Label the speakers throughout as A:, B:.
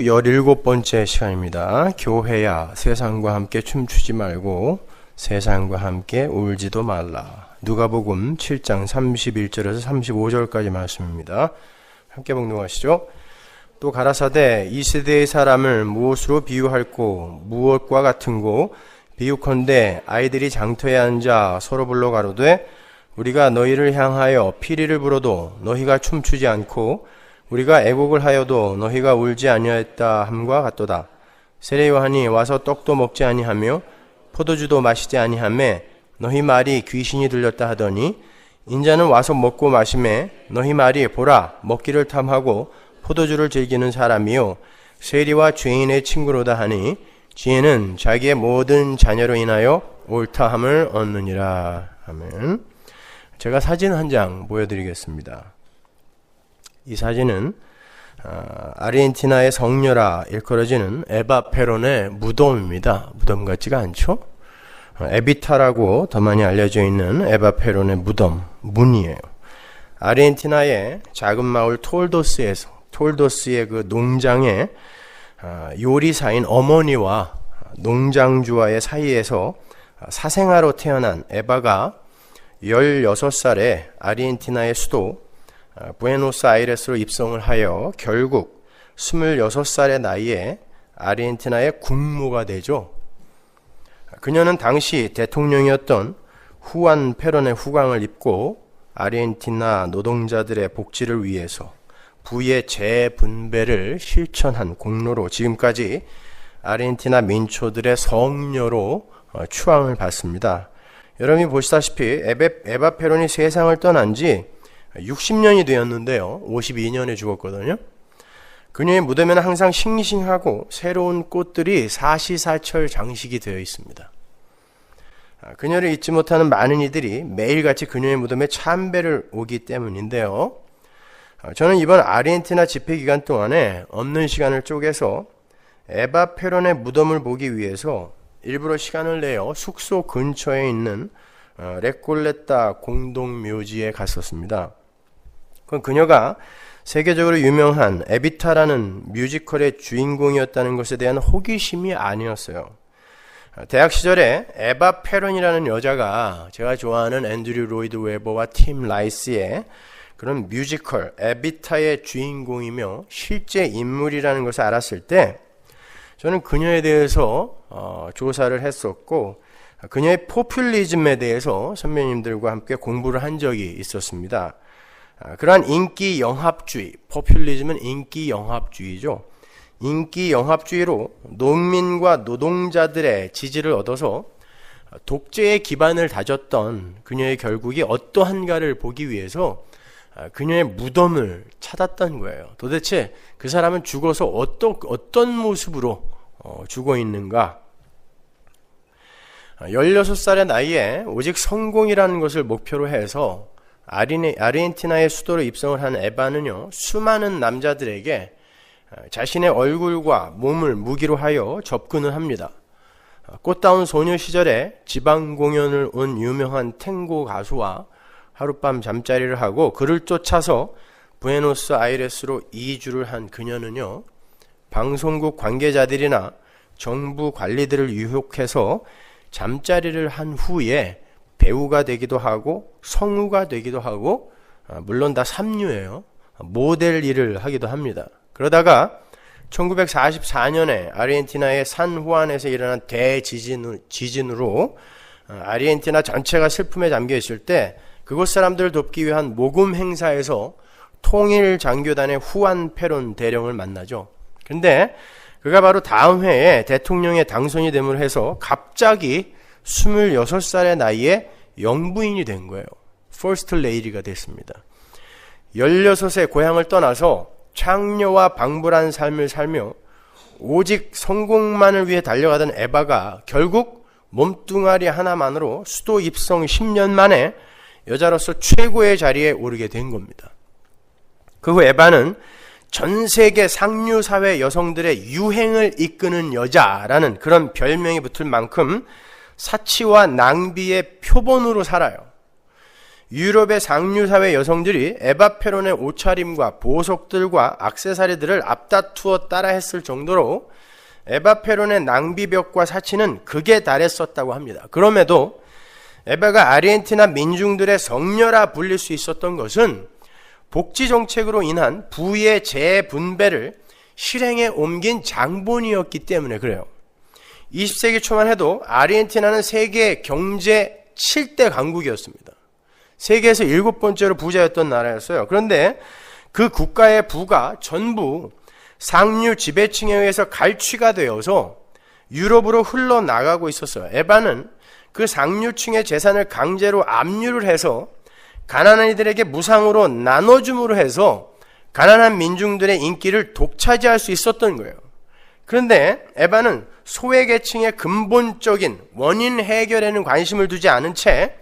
A: 17번째 시간입니다. 교회야 세상과 함께 춤추지 말고 세상과 함께 울지도 말라. 누가복음 7장 31절에서 35절까지 말씀입니다. 함께 봉독하시죠. 또 가라사대 이 세대의 사람을 무엇으로 비유할꼬 무엇과 같은고 비유컨대 아이들이 장터에 앉아 서로 불러 가로되 우리가 너희를 향하여 피리를 불어도 너희가 춤추지 않고 우리가 애곡을 하여도 너희가 울지 아니하였다 함과 같도다. 세례 요한이 와서 떡도 먹지 아니하며 포도주도 마시지 아니하매 너희 말이 귀신이 들렸다 하더니 인자는 와서 먹고 마시매 너희 말이 보라 먹기를 탐하고 포도주를 즐기는 사람이요 세리와 죄인의 친구로다 하니 지혜는 자기의 모든 자녀로 인하여 옳다함을 얻느니라. 아멘. 제가 사진 한 장 보여드리겠습니다. 이 사진은 아르헨티나의 성녀라 일컬어지는 에바 페론의 무덤입니다. 무덤 같지가 않죠? 에비타라고 더 많이 알려져 있는 에바 페론의 무덤, 문이에요. 아르헨티나의 작은 마을 톨도스의 그 농장에 요리사인 어머니와 농장주와의 사이에서 사생아로 태어난 에바가 16살에 아르헨티나의 수도 부에노스아이레스로 입성을 하여 결국 26살의 나이에 아르헨티나의 국무가 되죠. 그녀는 당시 대통령이었던 후안 페론의 후광을 입고 아르헨티나 노동자들의 복지를 위해서 부의 재분배를 실천한 공로로 지금까지 아르헨티나 민초들의 성녀로 추앙을 받습니다. 여러분이 보시다시피 에바 페론이 세상을 떠난 지 60년이 되었는데요. 52년에 죽었거든요. 그녀의 무덤에는 항상 싱싱하고 새로운 꽃들이 사시사철 장식이 되어 있습니다. 그녀를 잊지 못하는 많은 이들이 매일같이 그녀의 무덤에 참배를 오기 때문인데요. 저는 이번 아르헨티나 집회 기간 동안에 없는 시간을 쪼개서 에바 페론의 무덤을 보기 위해서 일부러 시간을 내어 숙소 근처에 있는 레콜레타 공동묘지에 갔었습니다. 그녀가 세계적으로 유명한 에비타라는 뮤지컬의 주인공이었다는 것에 대한 호기심이 아니었어요. 대학 시절에 에바 페론이라는 여자가 제가 좋아하는 앤드류 로이드 웨버와 팀 라이스의 그런 뮤지컬 에비타의 주인공이며 실제 인물이라는 것을 알았을 때 저는 그녀에 대해서 조사를 했었고 그녀의 포퓰리즘에 대해서 선배님들과 함께 공부를 한 적이 있었습니다. 그러한 인기 영합주의, 포퓰리즘은 인기 영합주의죠. 인기 영합주의로 농민과 노동자들의 지지를 얻어서 독재의 기반을 다졌던 그녀의 결국이 어떠한가를 보기 위해서 그녀의 무덤을 찾았던 거예요. 도대체 그 사람은 죽어서 어떤 모습으로 죽어 있는가? 16살의 나이에 오직 성공이라는 것을 목표로 해서 아르헨티나의 수도로 입성을 한 에바는요, 수많은 남자들에게 자신의 얼굴과 몸을 무기로 하여 접근을 합니다. 꽃다운 소녀 시절에 지방 공연을 온 유명한 탱고 가수와 하룻밤 잠자리를 하고 그를 쫓아서 부에노스아이레스로 이주를 한 그녀는요, 방송국 관계자들이나 정부 관리들을 유혹해서 잠자리를 한 후에 배우가 되기도 하고 성우가 되기도 하고 물론 다 삼류예요. 모델 일을 하기도 합니다. 그러다가 1944년에 아르헨티나의 산후안에서 일어난 대지진으로 아르헨티나 전체가 슬픔에 잠겨 있을 때 그곳 사람들을 돕기 위한 모금 행사에서 통일 장교단의 후안 페론 대령을 만나죠. 근데 그가 바로 다음 해에 대통령에 당선이 됨으로 해서 갑자기 26살의 나이에 영부인이 된 거예요. 퍼스트 레이디가 됐습니다. 16세 고향을 떠나서 창녀와 방불한 삶을 살며 오직 성공만을 위해 달려가던 에바가 결국 몸뚱아리 하나만으로 수도 입성 10년 만에 여자로서 최고의 자리에 오르게 된 겁니다. 그 후 에바는 전 세계 상류사회 여성들의 유행을 이끄는 여자라는 그런 별명이 붙을 만큼 사치와 낭비의 표본으로 살아요. 유럽의 상류사회 여성들이 에바페론의 옷차림과 보석들과 액세서리들을 앞다투어 따라했을 정도로 에바페론의 낭비벽과 사치는 극에 달했었다고 합니다. 그럼에도 에바가 아르헨티나 민중들의 성녀라 불릴 수 있었던 것은 복지 정책으로 인한 부의 재분배를 실행에 옮긴 장본이었기 때문에 그래요. 20세기 초만 해도 아르헨티나는 세계 경제 7대 강국이었습니다. 세계에서 7번째로 부자였던 나라였어요. 그런데 그 국가의 부가 전부 상류 지배층에 의해서 갈취가 되어서 유럽으로 흘러나가고 있었어요. 에바는 그 상류층의 재산을 강제로 압류를 해서 가난한 이들에게 무상으로 나눠줌으로 해서 가난한 민중들의 인기를 독차지할 수 있었던 거예요. 그런데 에바는 소외계층의 근본적인 원인 해결에는 관심을 두지 않은 채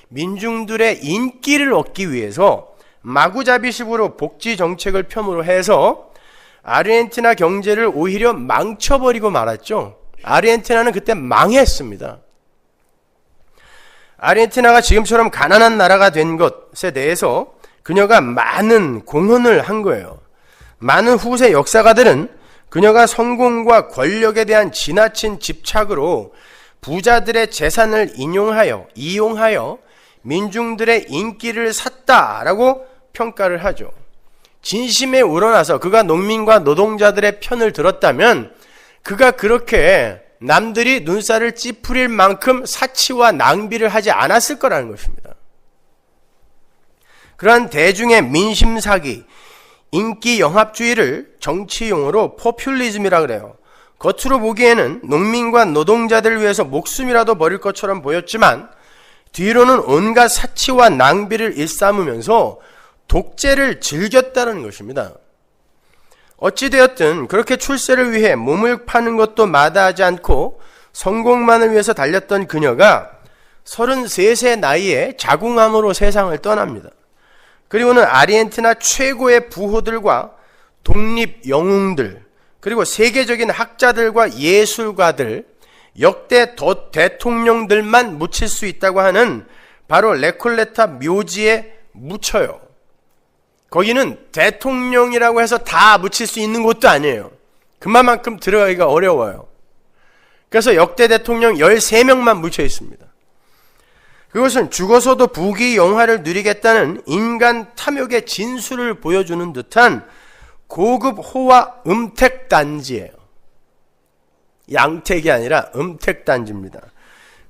A: 민중들의 인기를 얻기 위해서 마구잡이식으로 복지 정책을 펴으로 해서 아르헨티나 경제를 오히려 망쳐버리고 말았죠. 아르헨티나는 그때 망했습니다. 아르헨티나가 지금처럼 가난한 나라가 된 것에 대해서 그녀가 많은 공헌을 한 거예요. 많은 후세 역사가들은 그녀가 성공과 권력에 대한 지나친 집착으로 부자들의 재산을 이용하여 민중들의 인기를 샀다라고 평가를 하죠. 진심에 우러나서 그가 농민과 노동자들의 편을 들었다면 그가 그렇게 남들이 눈살을 찌푸릴 만큼 사치와 낭비를 하지 않았을 거라는 것입니다. 그러한 대중의 민심 사기, 인기 영합주의를 정치 용어로 포퓰리즘이라 그래요. 겉으로 보기에는 농민과 노동자들을 위해서 목숨이라도 버릴 것처럼 보였지만 뒤로는 온갖 사치와 낭비를 일삼으면서 독재를 즐겼다는 것입니다. 어찌되었든 그렇게 출세를 위해 몸을 파는 것도 마다하지 않고 성공만을 위해서 달렸던 그녀가 33세 나이에 자궁암으로 세상을 떠납니다. 그리고는 아르헨티나 최고의 부호들과 독립 영웅들, 그리고 세계적인 학자들과 예술가들, 역대 대통령들만 묻힐 수 있다고 하는 바로 레콜레타 묘지에 묻혀요. 거기는 대통령이라고 해서 다 묻힐 수 있는 곳도 아니에요. 그만큼 들어가기가 어려워요. 그래서 역대 대통령 13명만 묻혀 있습니다. 그것은 죽어서도 부귀 영화를 누리겠다는 인간 탐욕의 진수를 보여주는 듯한 고급 호화 음택 단지예요. 양택이 아니라 음택 단지입니다.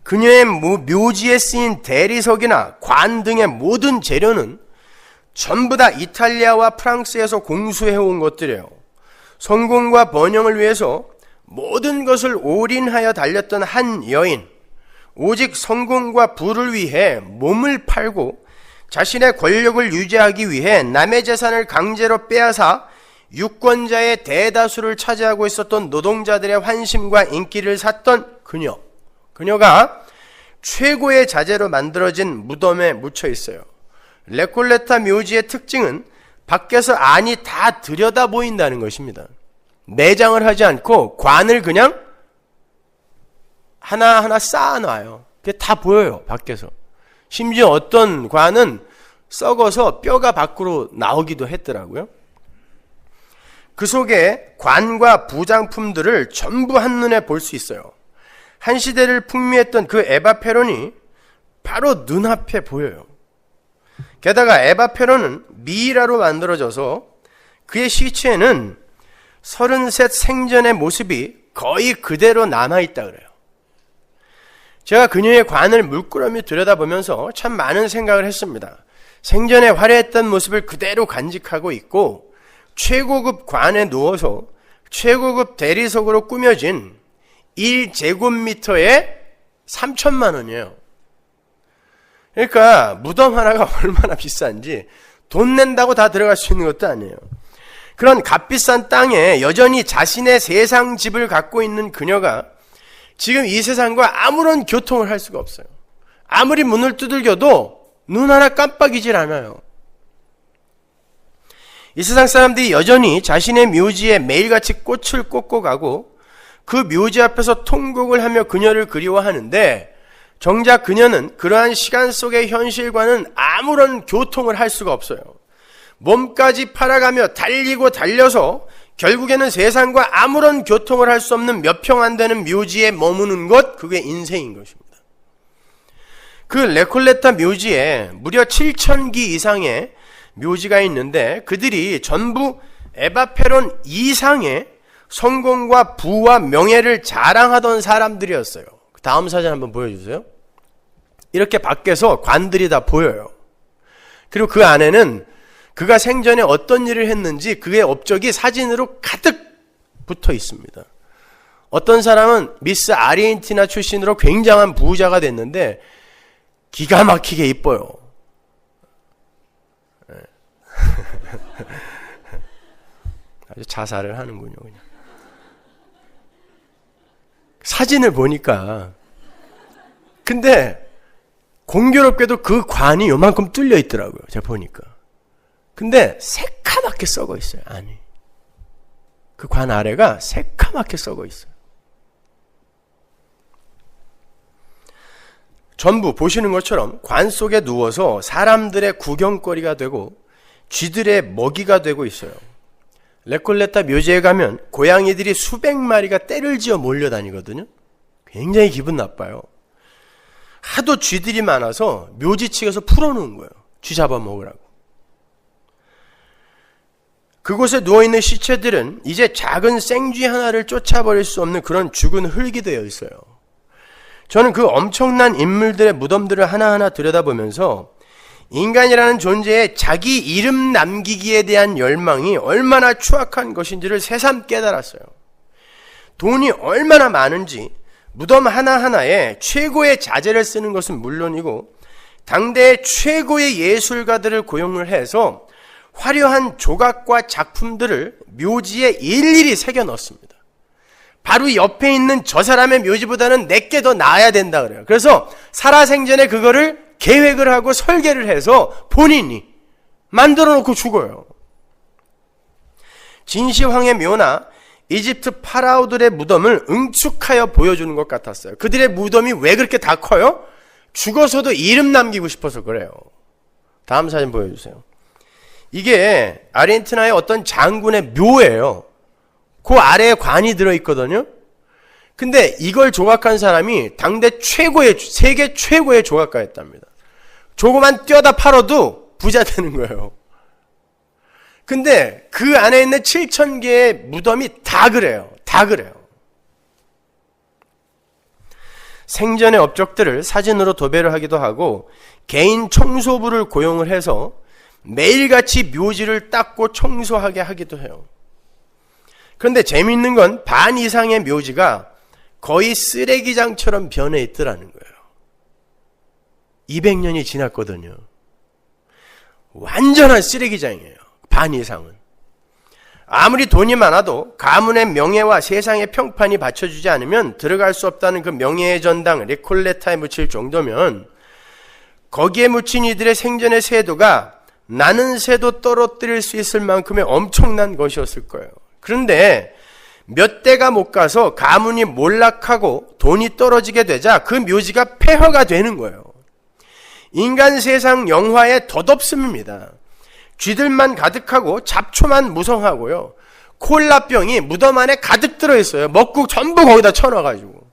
A: 그녀의 묘지에 쓰인 대리석이나 관 등의 모든 재료는 전부 다 이탈리아와 프랑스에서 공수해온 것들이에요. 성공과 번영을 위해서 모든 것을 올인하여 달렸던 한 여인, 오직 성공과 부를 위해 몸을 팔고 자신의 권력을 유지하기 위해 남의 재산을 강제로 빼앗아 유권자의 대다수를 차지하고 있었던 노동자들의 환심과 인기를 샀던 그녀가 최고의 자재로 만들어진 무덤에 묻혀 있어요. 레콜레타 묘지의 특징은 밖에서 안이 다 들여다 보인다는 것입니다. 매장을 하지 않고 관을 그냥 하나하나 쌓아놔요. 그게 다 보여요, 밖에서. 심지어 어떤 관은 썩어서 뼈가 밖으로 나오기도 했더라고요. 그 속에 관과 부장품들을 전부 한눈에 볼 수 있어요. 한 시대를 풍미했던 그 에바페론이 바로 눈앞에 보여요. 게다가 에바페론은 미이라로 만들어져서 그의 시체에는 33 생전의 모습이 거의 그대로 남아있다 그래요. 제가 그녀의 관을 물끄러미 들여다보면서 참 많은 생각을 했습니다. 생전에 화려했던 모습을 그대로 간직하고 있고 최고급 관에 누워서 최고급 대리석으로 꾸며진 1제곱미터에 3천만 원이에요. 그러니까 무덤 하나가 얼마나 비싼지 돈 낸다고 다 들어갈 수 있는 것도 아니에요. 그런 값비싼 땅에 여전히 자신의 세상 집을 갖고 있는 그녀가 지금 이 세상과 아무런 교통을 할 수가 없어요. 아무리 문을 두들겨도 눈 하나 깜빡이질 않아요. 이 세상 사람들이 여전히 자신의 묘지에 매일같이 꽃을 꽂고 가고 그 묘지 앞에서 통곡을 하며 그녀를 그리워하는데 정작 그녀는 그러한 시간 속의 현실과는 아무런 교통을 할 수가 없어요. 몸까지 팔아가며 달리고 달려서 결국에는 세상과 아무런 교통을 할 수 없는 몇 평 안 되는 묘지에 머무는 것, 그게 인생인 것입니다. 그 레콜레타 묘지에 무려 7,000기 이상의 묘지가 있는데 그들이 전부 에바페론 이상의 성공과 부와 명예를 자랑하던 사람들이었어요. 다음 사진 한번 보여주세요. 이렇게 밖에서 관들이 다 보여요. 그리고 그 안에는 그가 생전에 어떤 일을 했는지 그의 업적이 사진으로 가득 붙어 있습니다. 어떤 사람은 미스 아르헨티나 출신으로 굉장한 부자가 됐는데 기가 막히게 이뻐요. 아주 자살을 하는군요. 그냥. 사진을 보니까 근데 공교롭게도 그 관이 요만큼 뚫려 있더라고요. 제가 보니까. 근데 새카맣게 썩어 있어요. 안이. 그 관 아래가 새카맣게 썩어 있어요. 전부 보시는 것처럼 관 속에 누워서 사람들의 구경거리가 되고 쥐들의 먹이가 되고 있어요. 레콜레타 묘지에 가면 고양이들이 수백 마리가 떼를 지어 몰려다니거든요. 굉장히 기분 나빠요. 하도 쥐들이 많아서 묘지 측에서 풀어놓은 거예요. 쥐 잡아먹으라고. 그곳에 누워있는 시체들은 이제 작은 생쥐 하나를 쫓아버릴 수 없는 그런 죽은 흙이 되어 있어요. 저는 그 엄청난 인물들의 무덤들을 하나하나 들여다보면서 인간이라는 존재의 자기 이름 남기기에 대한 열망이 얼마나 추악한 것인지를 새삼 깨달았어요. 돈이 얼마나 많은지 무덤 하나하나에 최고의 자재를 쓰는 것은 물론이고 당대의 최고의 예술가들을 고용을 해서 화려한 조각과 작품들을 묘지에 일일이 새겨 넣습니다. 바로 옆에 있는 저 사람의 묘지보다는 내게 더 나아야 된다 그래요. 그래서 살아생전에 그거를 계획을 하고 설계를 해서 본인이 만들어 놓고 죽어요. 진시황의 묘나 이집트 파라오들의 무덤을 응축하여 보여주는 것 같았어요. 그들의 무덤이 왜 그렇게 다 커요? 죽어서도 이름 남기고 싶어서 그래요. 다음 사진 보여주세요. 이게 아르헨티나의 어떤 장군의 묘예요. 그 아래에 관이 들어있거든요. 근데 이걸 조각한 사람이 당대 최고의, 세계 최고의 조각가였답니다. 조그만 떼어다 팔아도 부자 되는 거예요. 근데 그 안에 있는 7,000개의 무덤이 다 그래요. 다 그래요. 생전의 업적들을 사진으로 도배를 하기도 하고 개인 청소부를 고용을 해서 매일같이 묘지를 닦고 청소하게 하기도 해요. 그런데 재미있는 건 반 이상의 묘지가 거의 쓰레기장처럼 변해 있더라는 거예요. 200년이 지났거든요. 완전한 쓰레기장이에요. 반 이상은. 아무리 돈이 많아도 가문의 명예와 세상의 평판이 받쳐주지 않으면 들어갈 수 없다는 그 명예의 전당 레콜레타에 묻힐 정도면 거기에 묻힌 이들의 생전의 세도가 나는 새도 떨어뜨릴 수 있을 만큼의 엄청난 것이었을 거예요. 그런데 몇 대가 못 가서 가문이 몰락하고 돈이 떨어지게 되자 그 묘지가 폐허가 되는 거예요. 인간 세상 영화의 덧없음입니다. 쥐들만 가득하고 잡초만 무성하고요. 콜라병이 무덤 안에 가득 들어있어요. 먹고 전부 거기다 쳐넣어가지고.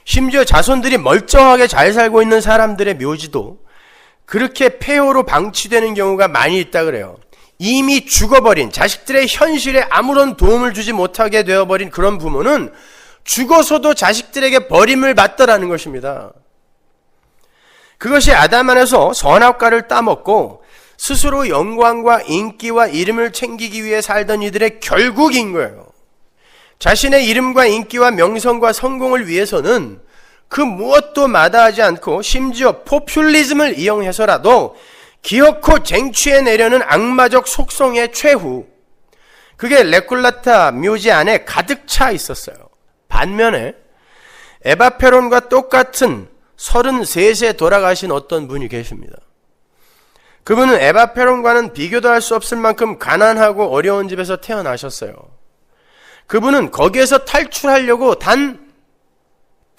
A: 심지어 자손들이 멀쩡하게 잘 살고 있는 사람들의 묘지도 그렇게 폐허로 방치되는 경우가 많이 있다 그래요. 이미 죽어버린 자식들의 현실에 아무런 도움을 주지 못하게 되어버린 그런 부모는 죽어서도 자식들에게 버림을 받더라는 것입니다. 그것이 아담 안에서 선악과를 따먹고 스스로 영광과 인기와 이름을 챙기기 위해 살던 이들의 결국인 거예요. 자신의 이름과 인기와 명성과 성공을 위해서는 그 무엇도 마다하지 않고 심지어 포퓰리즘을 이용해서라도 기어코 쟁취해내려는 악마적 속성의 최후, 그게 레콜레타 묘지 안에 가득 차 있었어요. 반면에 에바페론과 똑같은 33세 돌아가신 어떤 분이 계십니다. 그분은 에바페론과는 비교도 할 수 없을 만큼 가난하고 어려운 집에서 태어나셨어요. 그분은 거기에서 탈출하려고 단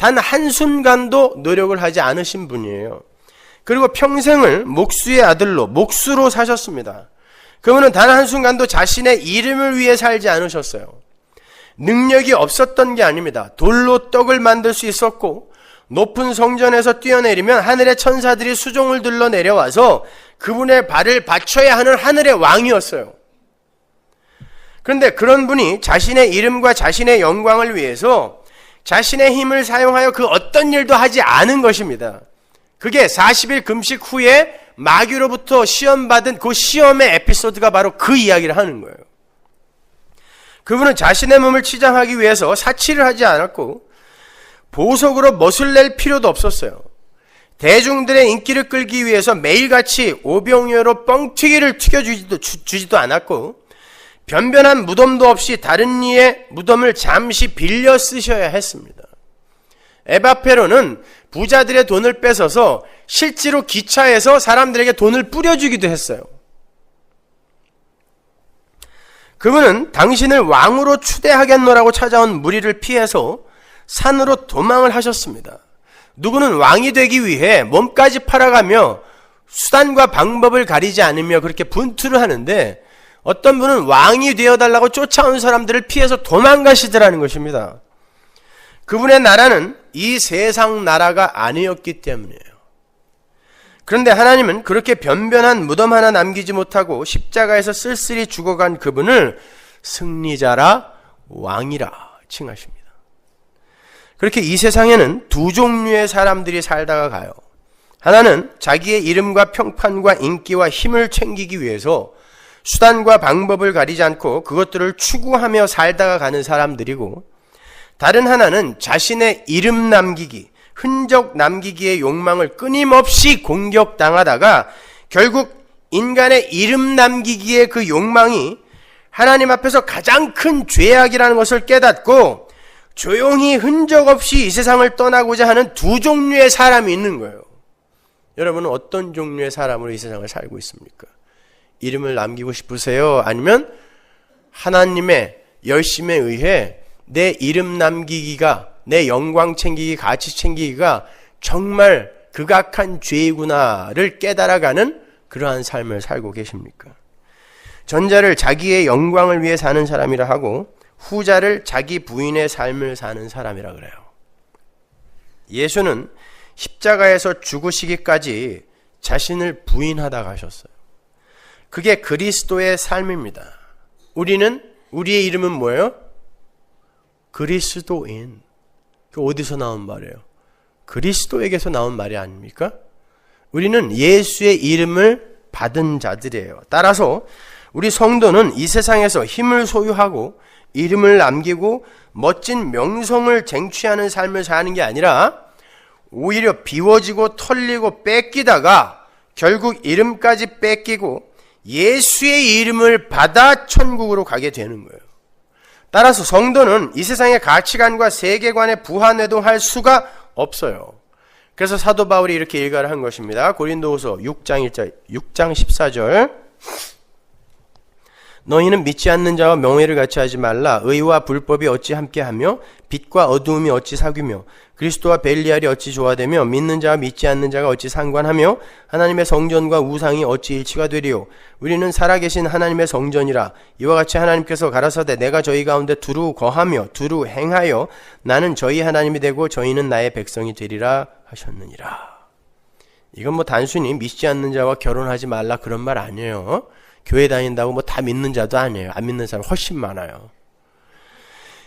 A: 단 한순간도 노력을 하지 않으신 분이에요. 그리고 평생을 목수의 아들로, 목수로 사셨습니다. 그분은 단 한순간도 자신의 이름을 위해 살지 않으셨어요. 능력이 없었던 게 아닙니다. 돌로 떡을 만들 수 있었고, 높은 성전에서 뛰어내리면 하늘의 천사들이 수종을 들러 내려와서 그분의 발을 받쳐야 하는 하늘의 왕이었어요. 그런데 그런 분이 자신의 이름과 자신의 영광을 위해서 자신의 힘을 사용하여 그 어떤 일도 하지 않은 것입니다. 그게 40일 금식 후에 마귀로부터 시험받은 그 시험의 에피소드가 바로 그 이야기를 하는 거예요. 그분은 자신의 몸을 치장하기 위해서 사치를 하지 않았고 보석으로 멋을 낼 필요도 없었어요. 대중들의 인기를 끌기 위해서 매일같이 오병이어로 뻥튀기를 튀겨주지도 않았고 변변한 무덤도 없이 다른 이의 무덤을 잠시 빌려 쓰셔야 했습니다. 에바페로는 부자들의 돈을 뺏어서 실제로 기차에서 사람들에게 돈을 뿌려주기도 했어요. 그분은 당신을 왕으로 추대하겠노라고 찾아온 무리를 피해서 산으로 도망을 하셨습니다. 누구는 왕이 되기 위해 몸까지 팔아가며 수단과 방법을 가리지 않으며 그렇게 분투를 하는데 어떤 분은 왕이 되어달라고 쫓아온 사람들을 피해서 도망가시더라는 것입니다. 그분의 나라는 이 세상 나라가 아니었기 때문이에요. 그런데 하나님은 그렇게 변변한 무덤 하나 남기지 못하고 십자가에서 쓸쓸히 죽어간 그분을 승리자라 왕이라 칭하십니다. 그렇게 이 세상에는 두 종류의 사람들이 살다가 가요. 하나는 자기의 이름과 평판과 인기와 힘을 챙기기 위해서 수단과 방법을 가리지 않고 그것들을 추구하며 살다가 가는 사람들이고, 다른 하나는 자신의 이름 남기기, 흔적 남기기의 욕망을 끊임없이 공격당하다가 결국 인간의 이름 남기기의 그 욕망이 하나님 앞에서 가장 큰 죄악이라는 것을 깨닫고 조용히 흔적 없이 이 세상을 떠나고자 하는 두 종류의 사람이 있는 거예요. 여러분은 어떤 종류의 사람으로 이 세상을 살고 있습니까? 이름을 남기고 싶으세요? 아니면 하나님의 열심에 의해 내 이름 남기기가, 내 영광 챙기기, 가치 챙기기가 정말 극악한 죄이구나를 깨달아가는 그러한 삶을 살고 계십니까? 전자를 자기의 영광을 위해 사는 사람이라 하고 후자를 자기 부인의 삶을 사는 사람이라 그래요. 예수는 십자가에서 죽으시기까지 자신을 부인하다 가셨어요. 그게 그리스도의 삶입니다. 우리의 이름은 뭐예요? 그리스도인. 그 어디서 나온 말이에요? 그리스도에게서 나온 말이 아닙니까? 우리는 예수의 이름을 받은 자들이에요. 따라서 우리 성도는 이 세상에서 힘을 소유하고 이름을 남기고 멋진 명성을 쟁취하는 삶을 사는 게 아니라 오히려 비워지고 털리고 뺏기다가 결국 이름까지 뺏기고 예수의 이름을 받아 천국으로 가게 되는 거예요. 따라서 성도는 이 세상의 가치관과 세계관에 부하뇌동할 수가 없어요. 그래서 사도 바울이 이렇게 일가를 한 것입니다. 고린도후서 6장 14절. 너희는 믿지 않는 자와 명예를 같이 하지 말라. 의와 불법이 어찌 함께하며 빛과 어두움이 어찌 사귀며 그리스도와 벨리알이 어찌 조화되며 믿는 자와 믿지 않는 자가 어찌 상관하며 하나님의 성전과 우상이 어찌 일치가 되리요. 우리는 살아계신 하나님의 성전이라. 이와 같이 하나님께서 가라사대 내가 저희 가운데 두루 거하며 두루 행하여 나는 저희 하나님이 되고 저희는 나의 백성이 되리라 하셨느니라. 이건 뭐 단순히 믿지 않는 자와 결혼하지 말라 그런 말 아니에요. 교회 다닌다고 뭐 다 믿는 자도 아니에요. 안 믿는 사람 훨씬 많아요.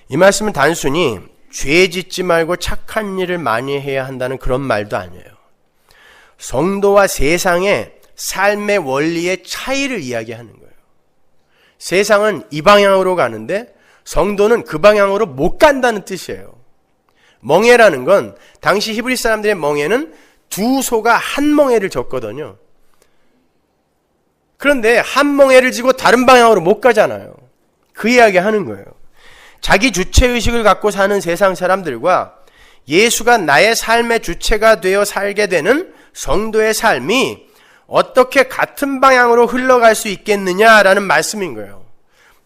A: 이 말씀은 단순히 죄 짓지 말고 착한 일을 많이 해야 한다는 그런 말도 아니에요. 성도와 세상의 삶의 원리의 차이를 이야기하는 거예요. 세상은 이 방향으로 가는데 성도는 그 방향으로 못 간다는 뜻이에요. 멍에라는 건 당시 히브리 사람들의 멍에는 두 소가 한 멍에를 졌거든요. 그런데 한 멍에를 지고 다른 방향으로 못 가잖아요. 그 이야기 하는 거예요. 자기 주체의식을 갖고 사는 세상 사람들과 예수가 나의 삶의 주체가 되어 살게 되는 성도의 삶이 어떻게 같은 방향으로 흘러갈 수 있겠느냐라는 말씀인 거예요.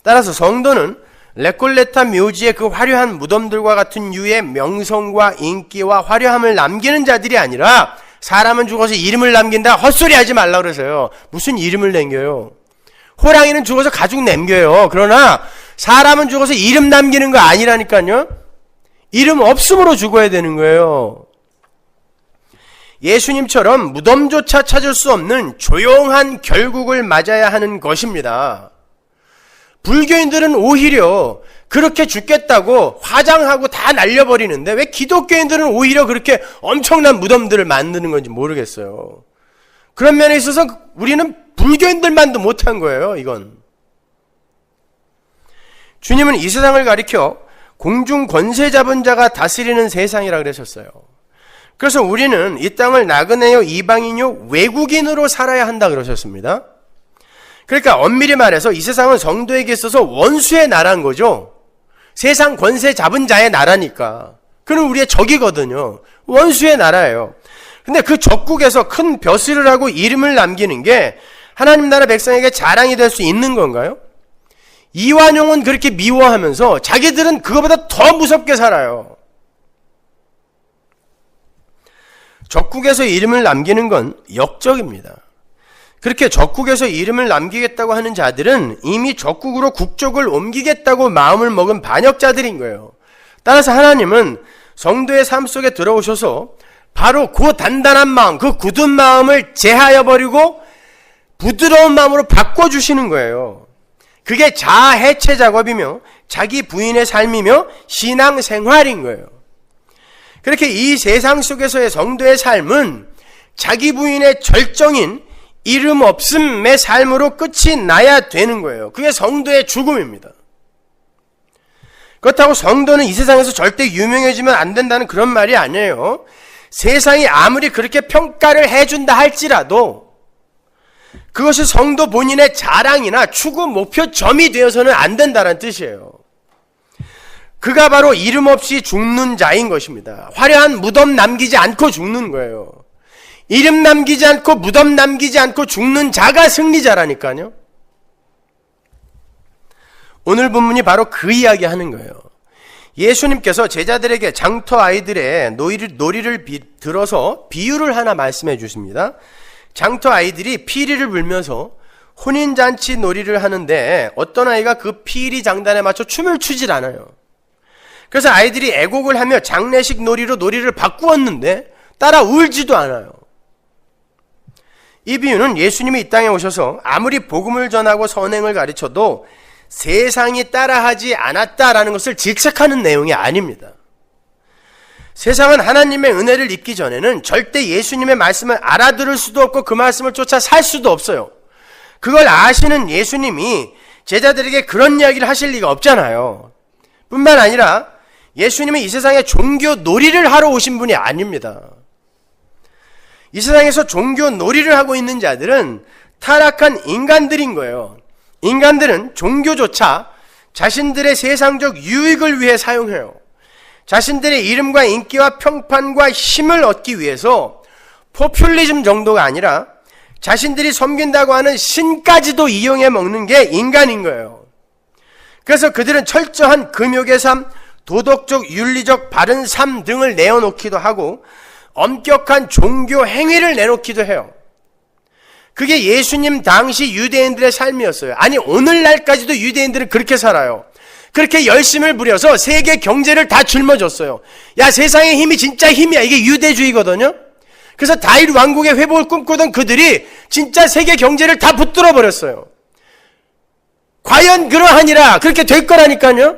A: 따라서 성도는 레콜레타 묘지의 그 화려한 무덤들과 같은 유의 명성과 인기와 화려함을 남기는 자들이 아니라 사람은 죽어서 이름을 남긴다 헛소리 하지 말라 그러세요. 무슨 이름을 남겨요? 호랑이는 죽어서 가죽 남겨요. 그러나 사람은 죽어서 이름 남기는 거 아니라니까요. 이름 없음으로 죽어야 되는 거예요. 예수님처럼 무덤조차 찾을 수 없는 조용한 결국을 맞아야 하는 것입니다. 불교인들은 오히려 그렇게 죽겠다고 화장하고 다 날려버리는데 왜 기독교인들은 오히려 그렇게 엄청난 무덤들을 만드는 건지 모르겠어요. 그런 면에 있어서 우리는 불교인들만도 못한 거예요, 이건. 주님은 이 세상을 가리켜 공중 권세 잡은 자가 다스리는 세상이라 그러셨어요. 그래서 우리는 이 땅을 나그네요, 이방인요, 외국인으로 살아야 한다 그러셨습니다. 그러니까 엄밀히 말해서 이 세상은 성도에게 있어서 원수의 나라인 거죠. 세상 권세 잡은 자의 나라니까. 그는 우리의 적이거든요. 원수의 나라예요. 근데 그 적국에서 큰 벼슬을 하고 이름을 남기는 게 하나님 나라 백성에게 자랑이 될 수 있는 건가요? 이완용은 그렇게 미워하면서 자기들은 그거보다 더 무섭게 살아요. 적국에서 이름을 남기는 건 역적입니다. 그렇게 적국에서 이름을 남기겠다고 하는 자들은 이미 적국으로 국적을 옮기겠다고 마음을 먹은 반역자들인 거예요. 따라서 하나님은 성도의 삶 속에 들어오셔서 바로 그 단단한 마음, 그 굳은 마음을 제하여 버리고 부드러운 마음으로 바꿔주시는 거예요. 그게 자아 해체 작업이며 자기 부인의 삶이며 신앙생활인 거예요. 그렇게 이 세상 속에서의 성도의 삶은 자기 부인의 절정인 이름 없음의 삶으로 끝이 나야 되는 거예요. 그게 성도의 죽음입니다. 그렇다고 성도는 이 세상에서 절대 유명해지면 안 된다는 그런 말이 아니에요. 세상이 아무리 그렇게 평가를 해준다 할지라도 그것이 성도 본인의 자랑이나 추구 목표점이 되어서는 안 된다는 뜻이에요. 그가 바로 이름 없이 죽는 자인 것입니다. 화려한 무덤 남기지 않고 죽는 거예요. 이름 남기지 않고 무덤 남기지 않고 죽는 자가 승리자라니까요. 오늘 본문이 바로 그 이야기 하는 거예요. 예수님께서 제자들에게 장터 아이들의 놀이를 들어서 비유를 하나 말씀해 주십니다. 장터 아이들이 피리를 불면서 혼인잔치 놀이를 하는데 어떤 아이가 그 피리 장단에 맞춰 춤을 추질 않아요. 그래서 아이들이 애곡을 하며 장례식 놀이로 놀이를 바꾸었는데 따라 울지도 않아요. 이 비유는 예수님이 이 땅에 오셔서 아무리 복음을 전하고 선행을 가르쳐도 세상이 따라하지 않았다라는 것을 질책하는 내용이 아닙니다. 세상은 하나님의 은혜를 입기 전에는 절대 예수님의 말씀을 알아들을 수도 없고 그 말씀을 쫓아 살 수도 없어요. 그걸 아시는 예수님이 제자들에게 그런 이야기를 하실 리가 없잖아요. 뿐만 아니라 예수님은 이 세상에 종교 놀이를 하러 오신 분이 아닙니다. 이 세상에서 종교 놀이를 하고 있는 자들은 타락한 인간들인 거예요. 인간들은 종교조차 자신들의 세상적 유익을 위해 사용해요. 자신들의 이름과 인기와 평판과 힘을 얻기 위해서 포퓰리즘 정도가 아니라 자신들이 섬긴다고 하는 신까지도 이용해 먹는 게 인간인 거예요. 그래서 그들은 철저한 금욕의 삶, 도덕적, 윤리적 바른 삶 등을 내어놓기도 하고 엄격한 종교 행위를 내놓기도 해요. 그게 예수님 당시 유대인들의 삶이었어요. 아니 오늘날까지도 유대인들은 그렇게 살아요. 그렇게 열심을 부려서 세계 경제를 다 짊어졌어요. 야, 세상의 힘이 진짜 힘이야. 이게 유대주의거든요. 그래서 다윗 왕국의 회복을 꿈꾸던 그들이 진짜 세계 경제를 다 붙들어 버렸어요. 과연 그러하니라. 그렇게 될 거라니까요.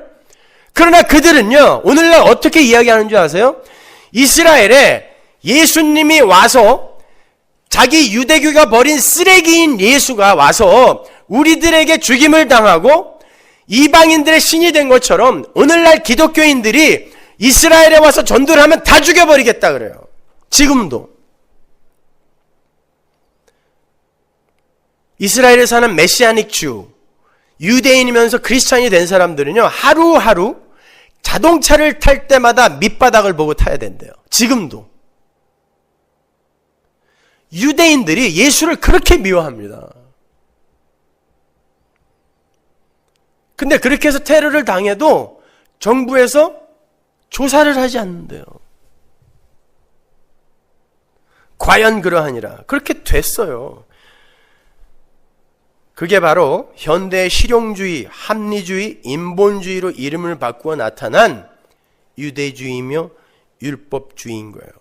A: 그러나 그들은요, 오늘날 어떻게 이야기하는 줄 아세요? 이스라엘에 예수님이 와서 자기 유대교가 버린 쓰레기인 예수가 와서 우리들에게 죽임을 당하고 이방인들의 신이 된 것처럼 오늘날 기독교인들이 이스라엘에 와서 전도를 하면 다 죽여버리겠다 그래요. 지금도. 이스라엘에 사는 메시아닉 주, 유대인이면서 크리스찬이 된 사람들은요, 하루하루 자동차를 탈 때마다 밑바닥을 보고 타야 된대요. 지금도. 유대인들이 예수를 그렇게 미워합니다. 근데 그렇게 해서 테러를 당해도 정부에서 조사를 하지 않는데요. 과연 그러하니라. 그렇게 됐어요. 그게 바로 현대의 실용주의, 합리주의, 인본주의로 이름을 바꾸어 나타난 유대주의이며 율법주의인 거예요.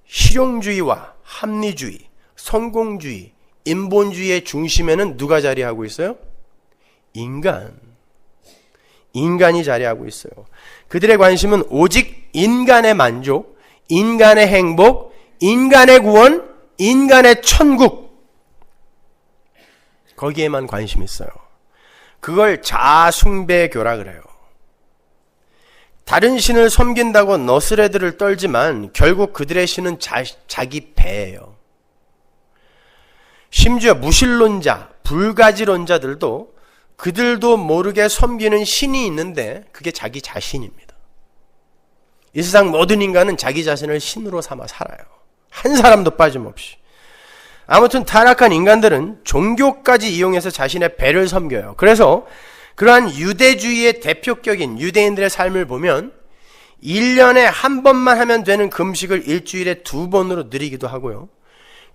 A: 실용주의와 합리주의, 성공주의, 인본주의의 중심에는 누가 자리하고 있어요? 인간이 자리하고 있어요. 그들의 관심은 오직 인간의 만족, 인간의 행복, 인간의 구원, 인간의 천국, 거기에만 관심이 있어요. 그걸 자아숭배교라 그래요. 다른 신을 섬긴다고 너스레들을 떨지만 결국 그들의 신은 자기 배예요. 심지어 무신론자, 불가지론자들도 그들도 모르게 섬기는 신이 있는데 그게 자기 자신입니다. 이 세상 모든 인간은 자기 자신을 신으로 삼아 살아요. 한 사람도 빠짐없이. 아무튼 타락한 인간들은 종교까지 이용해서 자신의 배를 섬겨요. 그래서 그러한 유대주의의 대표격인 유대인들의 삶을 보면 1년에 한 번만 하면 되는 금식을 일주일에 2번으로 늘리기도 하고요.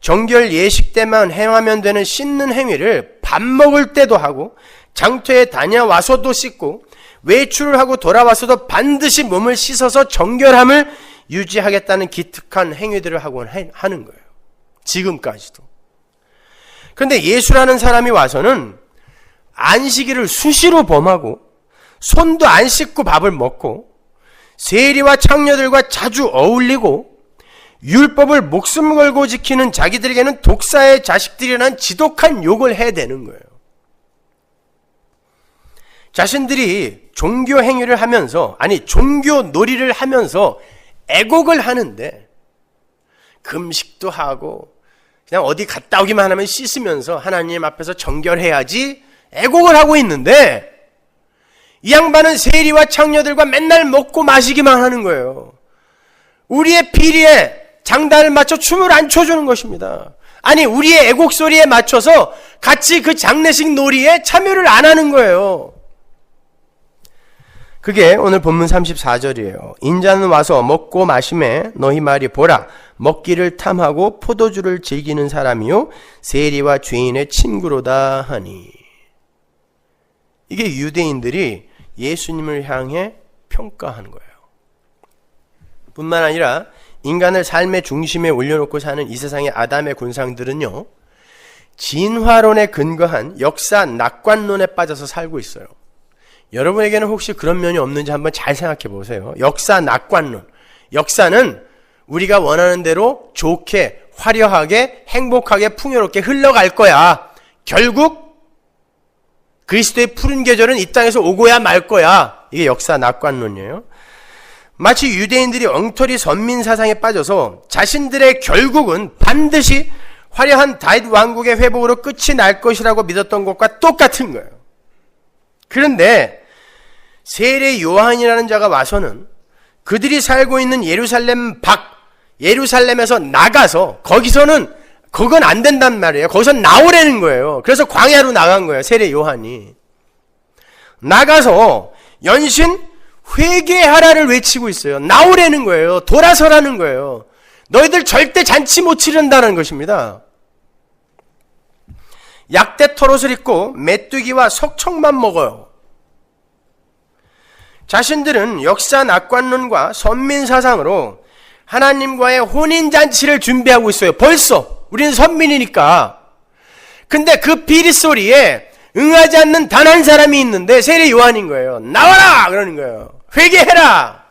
A: 정결 예식 때만 행하면 되는 씻는 행위를 밥 먹을 때도 하고, 장터에 다녀와서도 씻고, 외출을 하고 돌아와서도 반드시 몸을 씻어서 정결함을 유지하겠다는 기특한 행위들을 하곤 하는 거예요. 지금까지도. 그런데 예수라는 사람이 와서는 안식일을 수시로 범하고 손도 안 씻고 밥을 먹고 세리와 창녀들과 자주 어울리고 율법을 목숨 걸고 지키는 자기들에게는 독사의 자식들이라는 지독한 욕을 해대는 거예요. 자신들이 종교 행위를 하면서, 종교 놀이를 하면서 애곡을 하는데 금식도 하고 그냥 어디 갔다 오기만 하면 씻으면서 하나님 앞에서 정결해야지 애곡을 하고 있는데 이 양반은 세리와 창녀들과 맨날 먹고 마시기만 하는 거예요. 우리의 피리에 장단을 맞춰 춤을 안 춰주는 것입니다. 우리의 애곡 소리에 맞춰서 같이 그 장례식 놀이에 참여를 안 하는 거예요. 그게 오늘 본문 34절이에요. 인자는 와서 먹고 마심에 너희 말이 보라, 먹기를 탐하고 포도주를 즐기는 사람이요 세리와 죄인의 친구로다 하니. 이게 유대인들이 예수님을 향해 평가하는 거예요. 뿐만 아니라 인간을 삶의 중심에 올려놓고 사는 이 세상의 아담의 군상들은요, 진화론에 근거한 역사 낙관론에 빠져서 살고 있어요. 여러분에게는 혹시 그런 면이 없는지 한번 잘 생각해 보세요. 역사 낙관론. 역사는 우리가 원하는 대로 좋게, 화려하게, 행복하게, 풍요롭게 흘러갈 거야. 결국 그리스도의 푸른 계절은 이 땅에서 오고야 말 거야. 이게 역사 낙관론이에요. 마치 유대인들이 엉터리 선민 사상에 빠져서 자신들의 결국은 반드시 화려한 다윗 왕국의 회복으로 끝이 날 것이라고 믿었던 것과 똑같은 거예요. 그런데 세례 요한이라는 자가 와서는 그들이 살고 있는 예루살렘에서 나가서 그건 안 된단 말이에요. 거기서 나오라는 거예요. 그래서 광야로 나간 거예요. 세례 요한이. 나가서 연신 회개하라를 외치고 있어요. 나오라는 거예요. 돌아서라는 거예요. 너희들 절대 잔치 못 치른다는 것입니다. 약대 털옷을 입고 메뚜기와 석청만 먹어요. 자신들은 역사 낙관론과 선민사상으로 하나님과의 혼인잔치를 준비하고 있어요. 벌써 우리는 선민이니까. 근데 그 비릿소리에 응하지 않는 단 한 사람이 있는데 세례 요한인 거예요. 나와라! 그러는 거예요. 회개해라!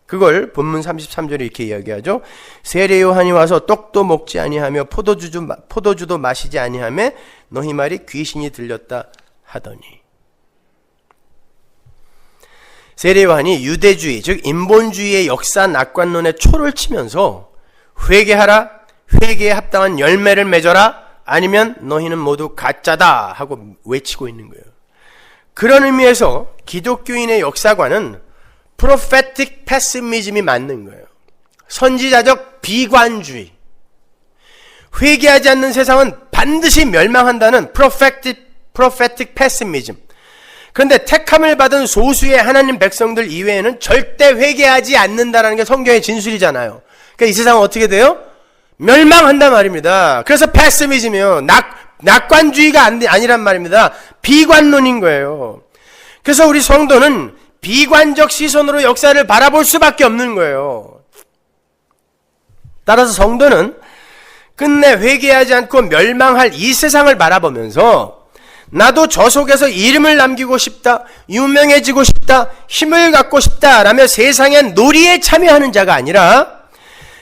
A: 그걸 본문 33절에 이렇게 이야기하죠. 세례 요한이 와서 떡도 먹지 아니하며 포도주도 마시지 아니하며 너희 말이 귀신이 들렸다 하더니. 세례 요한이 유대주의, 즉 인본주의의 역사 낙관론에 초를 치면서 회개하라, 회개에 합당한 열매를 맺어라, 아니면 너희는 모두 가짜다 하고 외치고 있는 거예요. 그런 의미에서 기독교인의 역사관은 프로페틱 패시미즘이 맞는 거예요. 선지자적 비관주의. 회개하지 않는 세상은 반드시 멸망한다는 프로페틱 prophetic pessimism. 그런데 택함을 받은 소수의 하나님 백성들 이외에는 절대 회개하지 않는다라는 게 성경의 진술이잖아요. 그러니까 이 세상은 어떻게 돼요? 멸망한단 말입니다. 그래서 패시미즘이요. 낙관주의가 아니란 말입니다. 비관론인 거예요. 그래서 우리 성도는 비관적 시선으로 역사를 바라볼 수밖에 없는 거예요. 따라서 성도는 끝내 회개하지 않고 멸망할 이 세상을 바라보면서 나도 저 속에서 이름을 남기고 싶다, 유명해지고 싶다, 힘을 갖고 싶다 라며 세상의 놀이에 참여하는 자가 아니라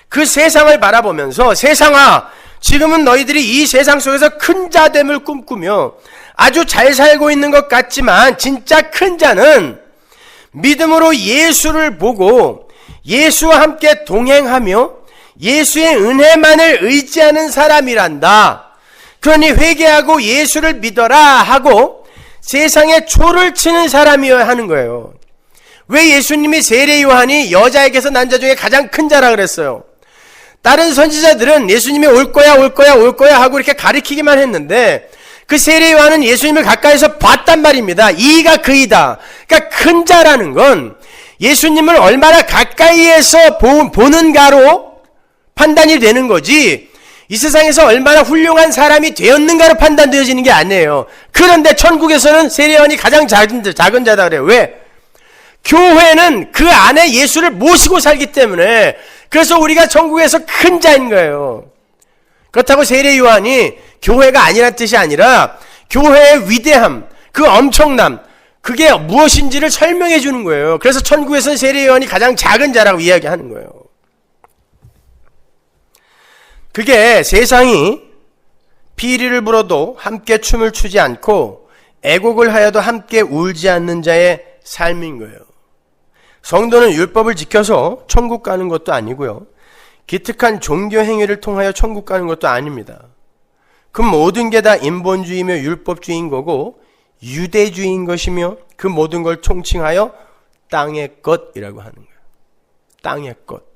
A: 그 세상을 바라보면서 세상아, 지금은 너희들이 이 세상 속에서 큰 자됨을 꿈꾸며 아주 잘 살고 있는 것 같지만 진짜 큰 자는 믿음으로 예수를 보고 예수와 함께 동행하며 예수의 은혜만을 의지하는 사람이란다. 그러니 회개하고 예수를 믿어라 하고 세상에 초를 치는 사람이어야 하는 거예요. 왜 예수님이 세례 요한이 여자에게서 난 자 중에 가장 큰 자라 그랬어요? 다른 선지자들은 예수님이 올 거야 하고 이렇게 가리키기만 했는데 그 세례 요한은 예수님을 가까이서 봤단 말입니다. 이가 그이다. 그러니까 큰 자라는 건 예수님을 얼마나 가까이에서 보는가로 판단이 되는 거지, 이 세상에서 얼마나 훌륭한 사람이 되었는가로 판단되어지는 게 아니에요. 그런데 천국에서는 세례 요한이 가장 작은 자다 그래요. 왜? 교회는 그 안에 예수를 모시고 살기 때문에. 그래서 우리가 천국에서 큰 자인 거예요. 그렇다고 세례 요한이 교회가 아니란 뜻이 아니라 교회의 위대함, 그 엄청남, 그게 무엇인지를 설명해 주는 거예요. 그래서 천국에서는 세례 요한이 가장 작은 자라고 이야기하는 거예요. 그게 세상이 피리를 불어도 함께 춤을 추지 않고 애곡을 하여도 함께 울지 않는 자의 삶인 거예요. 성도는 율법을 지켜서 천국 가는 것도 아니고요, 기특한 종교 행위를 통하여 천국 가는 것도 아닙니다. 그 모든 게 다 인본주의며 율법주의인 거고 유대주의인 것이며 그 모든 걸 총칭하여 땅의 것이라고 하는 거예요. 땅의 것.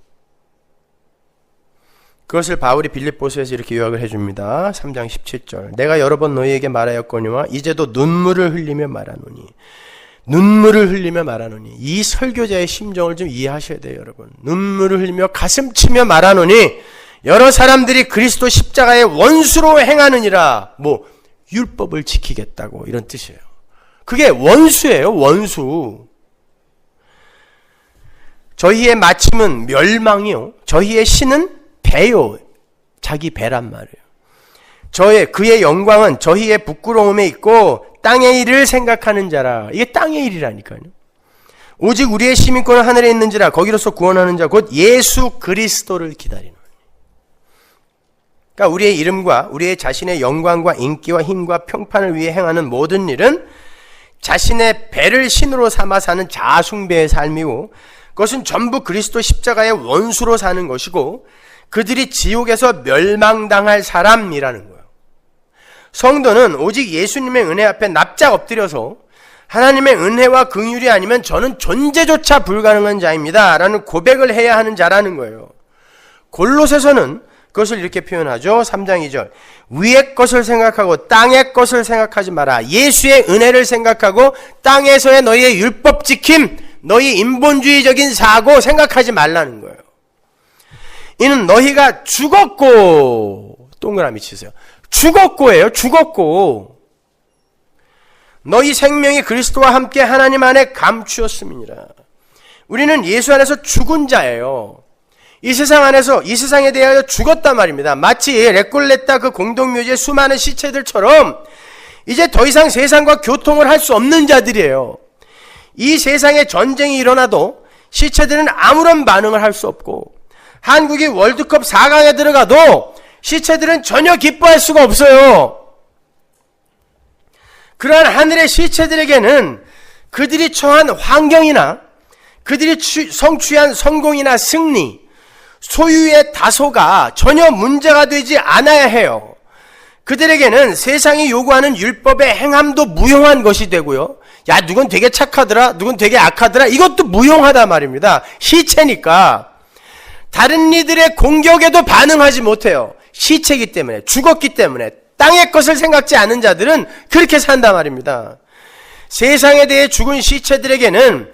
A: 그것을 바울이 빌립보서에서 이렇게 요약을 해줍니다. 3장 17절. 내가 여러 번 너희에게 말하였거니와 이제도 눈물을 흘리며 말하노니. 눈물을 흘리며 말하노니. 이 설교자의 심정을 좀 이해하셔야 돼요, 여러분. 눈물을 흘리며 가슴치며 말하노니 여러 사람들이 그리스도 십자가의 원수로 행하느니라. 율법을 지키겠다고, 이런 뜻이에요. 그게 원수예요, 원수. 저희의 마침은 멸망이요, 저희의 신은 배요. 자기 배란 말이에요. 그의 영광은 저희의 부끄러움에 있고 땅의 일을 생각하는 자라. 이게 땅의 일이라니까요. 오직 우리의 시민권은 하늘에 있는지라 거기로서 구원하는 자 곧 예수 그리스도를 기다리는. 그러니까 우리의 이름과 우리의 자신의 영광과 인기와 힘과 평판을 위해 행하는 모든 일은 자신의 배를 신으로 삼아 사는 자아숭배의 삶이고, 그것은 전부 그리스도 십자가의 원수로 사는 것이고 그들이 지옥에서 멸망당할 사람이라는 거예요. 성도는 오직 예수님의 은혜 앞에 납작 엎드려서 하나님의 은혜와 긍휼이 아니면 저는 존재조차 불가능한 자입니다 라는 고백을 해야 하는 자라는 거예요. 골로새서는 그것을 이렇게 표현하죠. 3장 2절. 위의 것을 생각하고 땅의 것을 생각하지 마라. 예수의 은혜를 생각하고 땅에서의 너희의 율법 지킴, 너희 인본주의적인 사고 생각하지 말라는 거예요. 이는 너희가 죽었고, 동그라미 치세요. 죽었고예요. 죽었고 너희 생명이 그리스도와 함께 하나님 안에 감추었음이니라. 우리는 예수 안에서 죽은 자예요. 이 세상 안에서, 이 세상에 대하여 죽었단 말입니다. 마치 레콜레타 그 공동묘지의 수많은 시체들처럼 이제 더 이상 세상과 교통을 할 수 없는 자들이에요. 이 세상에 전쟁이 일어나도 시체들은 아무런 반응을 할 수 없고, 한국이 월드컵 4강에 들어가도 시체들은 전혀 기뻐할 수가 없어요. 그러한 하늘의 시체들에게는 그들이 처한 환경이나 그들이 성취한 성공이나 승리, 소유의 다소가 전혀 문제가 되지 않아야 해요. 그들에게는 세상이 요구하는 율법의 행함도 무용한 것이 되고요, 야 누군 되게 착하더라, 누군 되게 악하더라, 이것도 무용하다 말입니다. 시체니까 다른 이들의 공격에도 반응하지 못해요. 시체이기 때문에, 죽었기 때문에, 땅의 것을 생각지 않는 자들은 그렇게 산단 말입니다. 세상에 대해 죽은 시체들에게는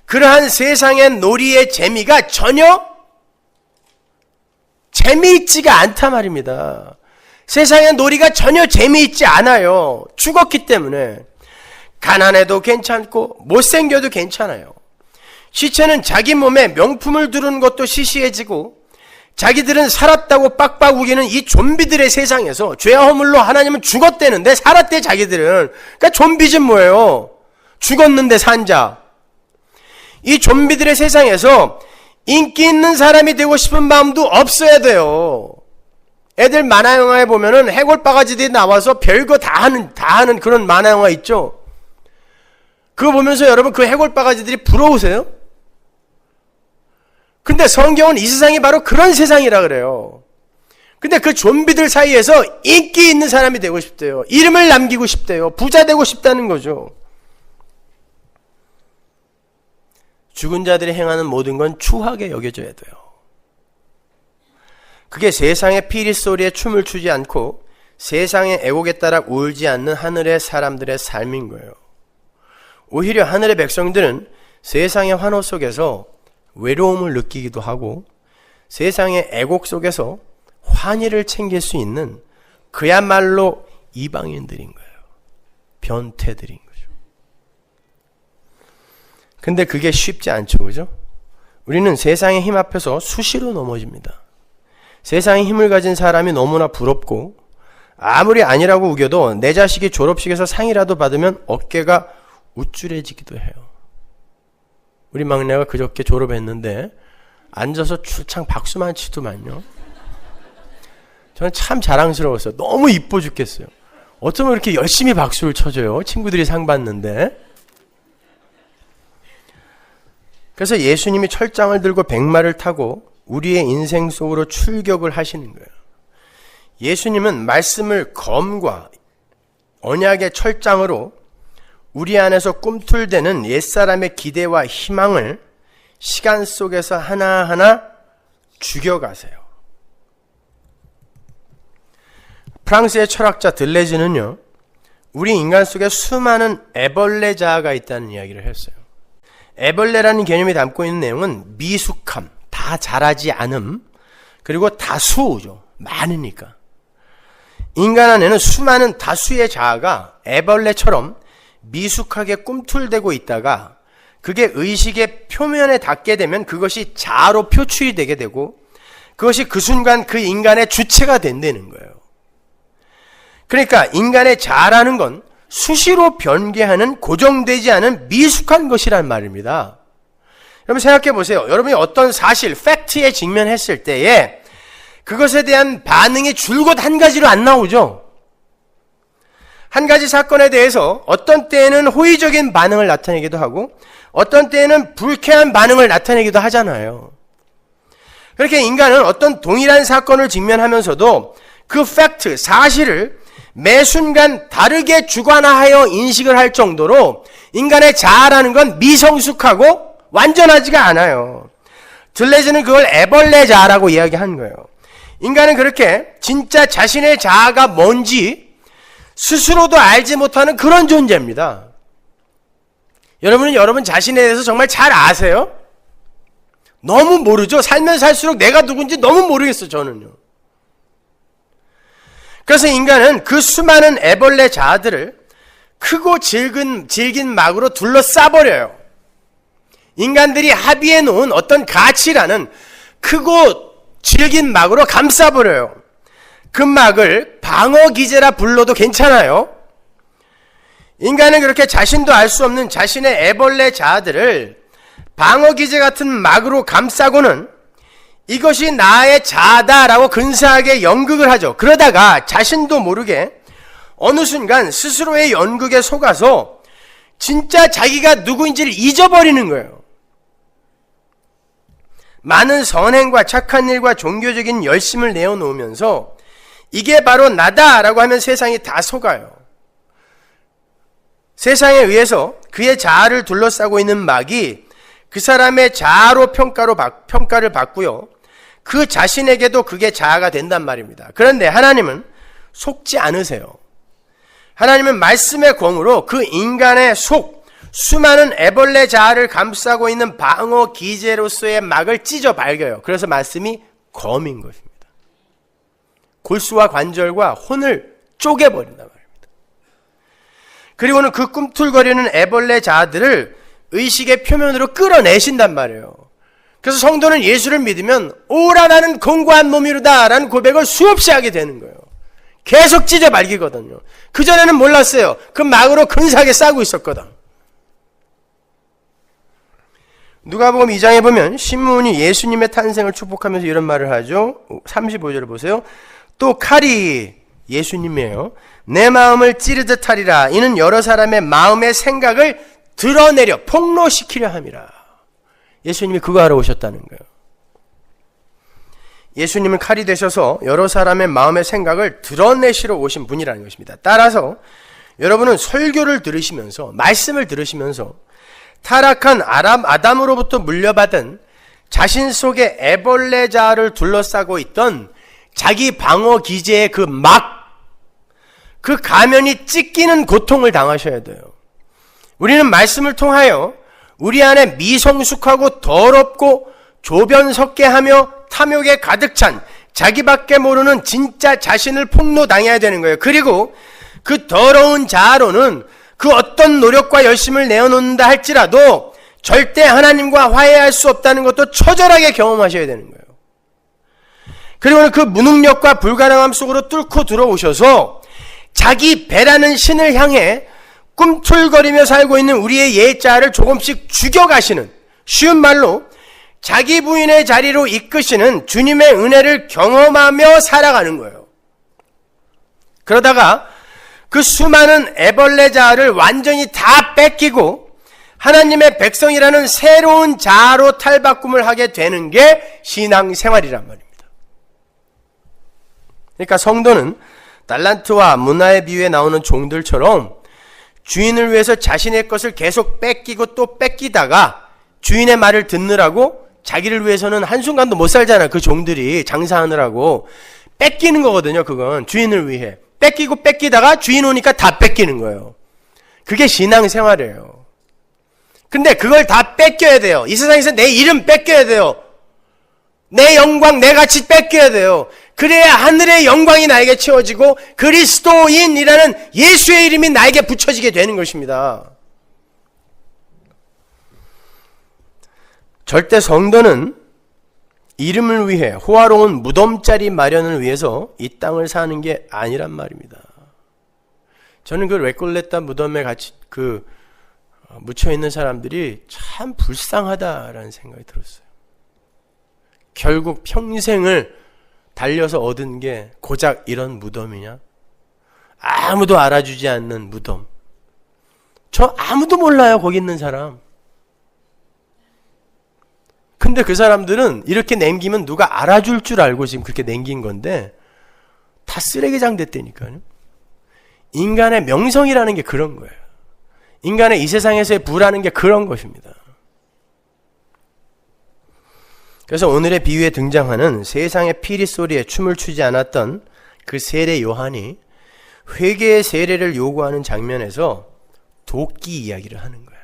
A: 그러한 세상의 놀이의 재미가 전혀 재미있지가 않단 말입니다. 세상의 놀이가 전혀 재미있지 않아요. 죽었기 때문에. 가난해도 괜찮고 못생겨도 괜찮아요. 시체는 자기 몸에 명품을 두르는 것도 시시해지고 자기들은 살았다고 빡빡 우기는 이 좀비들의 세상에서 죄와 허물로 하나님은 죽었대는데 살았대 자기들은. 그러니까 좀비지 뭐예요. 죽었는데 산 자. 이 좀비들의 세상에서 인기 있는 사람이 되고 싶은 마음도 없어야 돼요. 애들 만화 영화에 보면은 해골 바가지들이 나와서 별거 다 하는 그런 만화 영화 있죠. 그거 보면서 여러분 그 해골 바가지들이 부러우세요? 근데 성경은 이 세상이 바로 그런 세상이라 그래요. 근데 그 좀비들 사이에서 인기 있는 사람이 되고 싶대요. 이름을 남기고 싶대요. 부자 되고 싶다는 거죠. 죽은 자들이 행하는 모든 건 추하게 여겨져야 돼요. 그게 세상의 피리 소리에 춤을 추지 않고 세상의 애곡에 따라 울지 않는 하늘의 사람들의 삶인 거예요. 오히려 하늘의 백성들은 세상의 환호 속에서 외로움을 느끼기도 하고 세상의 애곡 속에서 환희를 챙길 수 있는 그야말로 이방인들인 거예요. 변태들인 거죠. 근데 그게 쉽지 않죠, 그죠? 우리는 세상의 힘 앞에서 수시로 넘어집니다. 세상의 힘을 가진 사람이 너무나 부럽고 아무리 아니라고 우겨도 내 자식이 졸업식에서 상이라도 받으면 어깨가 우쭐해지기도 해요. 우리 막내가 그저께 졸업했는데 앉아서 출창 박수만 치더만요. 저는 참 자랑스러웠어요. 너무 이뻐 죽겠어요. 어쩌면 이렇게 열심히 박수를 쳐줘요. 친구들이 상 받는데. 그래서 예수님이 철장을 들고 백마를 타고 우리의 인생 속으로 출격을 하시는 거예요. 예수님은 말씀을 검과 언약의 철장으로 우리 안에서 꿈틀대는 옛사람의 기대와 희망을 시간 속에서 하나하나 죽여가세요. 프랑스의 철학자 들레즈는요, 우리 인간 속에 수많은 애벌레 자아가 있다는 이야기를 했어요. 애벌레라는 개념이 담고 있는 내용은 미숙함, 다 자라지 않음, 그리고 다수죠. 많으니까. 인간 안에는 수많은 다수의 자아가 애벌레처럼 미숙하게 꿈틀대고 있다가 그게 의식의 표면에 닿게 되면 그것이 자아로 표출이 되게 되고 그것이 그 순간 그 인간의 주체가 된다는 거예요. 그러니까 인간의 자아라는 건 수시로 변개하는 고정되지 않은 미숙한 것이란 말입니다. 여러분 생각해 보세요. 여러분이 어떤 사실, 팩트에 직면했을 때에 그것에 대한 반응이 줄곧 한 가지로 안 나오죠. 한 가지 사건에 대해서 어떤 때에는 호의적인 반응을 나타내기도 하고 어떤 때에는 불쾌한 반응을 나타내기도 하잖아요. 그렇게 인간은 어떤 동일한 사건을 직면하면서도 그 팩트, 사실을 매 순간 다르게 주관화하여 인식을 할 정도로 인간의 자아라는 건 미성숙하고 완전하지가 않아요. 들레즈는 그걸 애벌레 자아라고 이야기한 거예요. 인간은 그렇게 진짜 자신의 자아가 뭔지 스스로도 알지 못하는 그런 존재입니다. 여러분은 여러분 자신에 대해서 정말 잘 아세요? 너무 모르죠? 살면 살수록 내가 누군지 너무 모르겠어, 저는요. 그래서 인간은 그 수많은 애벌레 자아들을 크고 질긴 막으로 둘러싸버려요. 인간들이 합의해 놓은 어떤 가치라는 크고 질긴 막으로 감싸버려요. 그 막을 방어기제라 불러도 괜찮아요. 인간은 그렇게 자신도 알 수 없는 자신의 애벌레 자아들을 방어기제 같은 막으로 감싸고는 이것이 나의 자아다라고 근사하게 연극을 하죠. 그러다가 자신도 모르게 어느 순간 스스로의 연극에 속아서 진짜 자기가 누구인지를 잊어버리는 거예요. 많은 선행과 착한 일과 종교적인 열심을 내어놓으면서 이게 바로 나다라고 하면 세상이 다 속아요. 세상에 의해서 그의 자아를 둘러싸고 있는 막이 그 사람의 자아로 평가를 받고요. 그 자신에게도 그게 자아가 된단 말입니다. 그런데 하나님은 속지 않으세요. 하나님은 말씀의 검으로 그 인간의 수많은 애벌레 자아를 감싸고 있는 방어 기제로서의 막을 찢어 발겨요. 그래서 말씀이 검인 것입니다. 골수와 관절과 혼을 쪼개버린단 말입니다. 그리고는 그 꿈틀거리는 애벌레 자아들을 의식의 표면으로 끌어내신단 말이에요. 그래서 성도는 예수를 믿으면 오라 나는 공고한 몸이로다 라는 고백을 수없이 하게 되는 거예요. 계속 찢어 발기거든요. 그전에는 몰랐어요. 그 막으로 근사하게 싸고 있었거든. 누가복음 2장에 보면 신문이 예수님의 탄생을 축복하면서 이런 말을 하죠. 35절을 보세요. 또 칼이 예수님이에요. 내 마음을 찌르듯 하리라. 이는 여러 사람의 마음의 생각을 드러내려 폭로시키려 함이라. 예수님이 그거 하러 오셨다는 거예요. 예수님은 칼이 되셔서 여러 사람의 마음의 생각을 드러내시러 오신 분이라는 것입니다. 따라서 여러분은 설교를 들으시면서 말씀을 들으시면서 타락한 아담으로부터 물려받은 자신 속에 애벌레 자아를 둘러싸고 있던 자기 방어 기제의 그 가면이 찢기는 고통을 당하셔야 돼요. 우리는 말씀을 통하여 우리 안에 미성숙하고 더럽고 조변 섞게 하며 탐욕에 가득 찬 자기밖에 모르는 진짜 자신을 폭로당해야 되는 거예요. 그리고 그 더러운 자아로는 그 어떤 노력과 열심을 내어놓는다 할지라도 절대 하나님과 화해할 수 없다는 것도 처절하게 경험하셔야 되는 거예요. 그리고는 그 무능력과 불가능함 속으로 뚫고 들어오셔서 자기 배라는 신을 향해 꿈틀거리며 살고 있는 우리의 옛자아를 조금씩 죽여가시는, 쉬운 말로 자기 부인의 자리로 이끄시는 주님의 은혜를 경험하며 살아가는 거예요. 그러다가 그 수많은 애벌레 자아를 완전히 다 뺏기고 하나님의 백성이라는 새로운 자아로 탈바꿈을 하게 되는 게 신앙생활이란 말입니다. 그러니까 성도는 달란트와 문화의 비유에 나오는 종들처럼 주인을 위해서 자신의 것을 계속 뺏기고 또 뺏기다가 주인의 말을 듣느라고 자기를 위해서는 한순간도 못 살잖아요. 그 종들이 장사하느라고 뺏기는 거거든요. 그건 주인을 위해 뺏기고 뺏기다가 주인 오니까 다 뺏기는 거예요. 그게 신앙생활이에요. 근데 그걸 다 뺏겨야 돼요. 이 세상에서 내 이름 뺏겨야 돼요. 내 영광, 내 가치 뺏겨야 돼요. 그래야 하늘의 영광이 나에게 채워지고 그리스도인이라는 예수의 이름이 나에게 붙여지게 되는 것입니다. 절대 성도는 이름을 위해 호화로운 무덤자리 마련을 위해서 이 땅을 사는 게 아니란 말입니다. 저는 그 레콜레타 무덤에 같이 묻혀 있는 사람들이 참 불쌍하다라는 생각이 들었어요. 결국 평생을 달려서 얻은 게 고작 이런 무덤이냐? 아무도 알아주지 않는 무덤. 저 아무도 몰라요, 거기 있는 사람. 근데 그 사람들은 이렇게 남기면 누가 알아줄 줄 알고 지금 그렇게 남긴 건데 다 쓰레기장 됐다니까요. 인간의 명성이라는 게 그런 거예요. 인간의 이 세상에서의 부라는 게 그런 것입니다. 그래서 오늘의 비유에 등장하는 세상의 피리 소리에 춤을 추지 않았던 그 세례 요한이 회개의 세례를 요구하는 장면에서 도끼 이야기를 하는 거예요.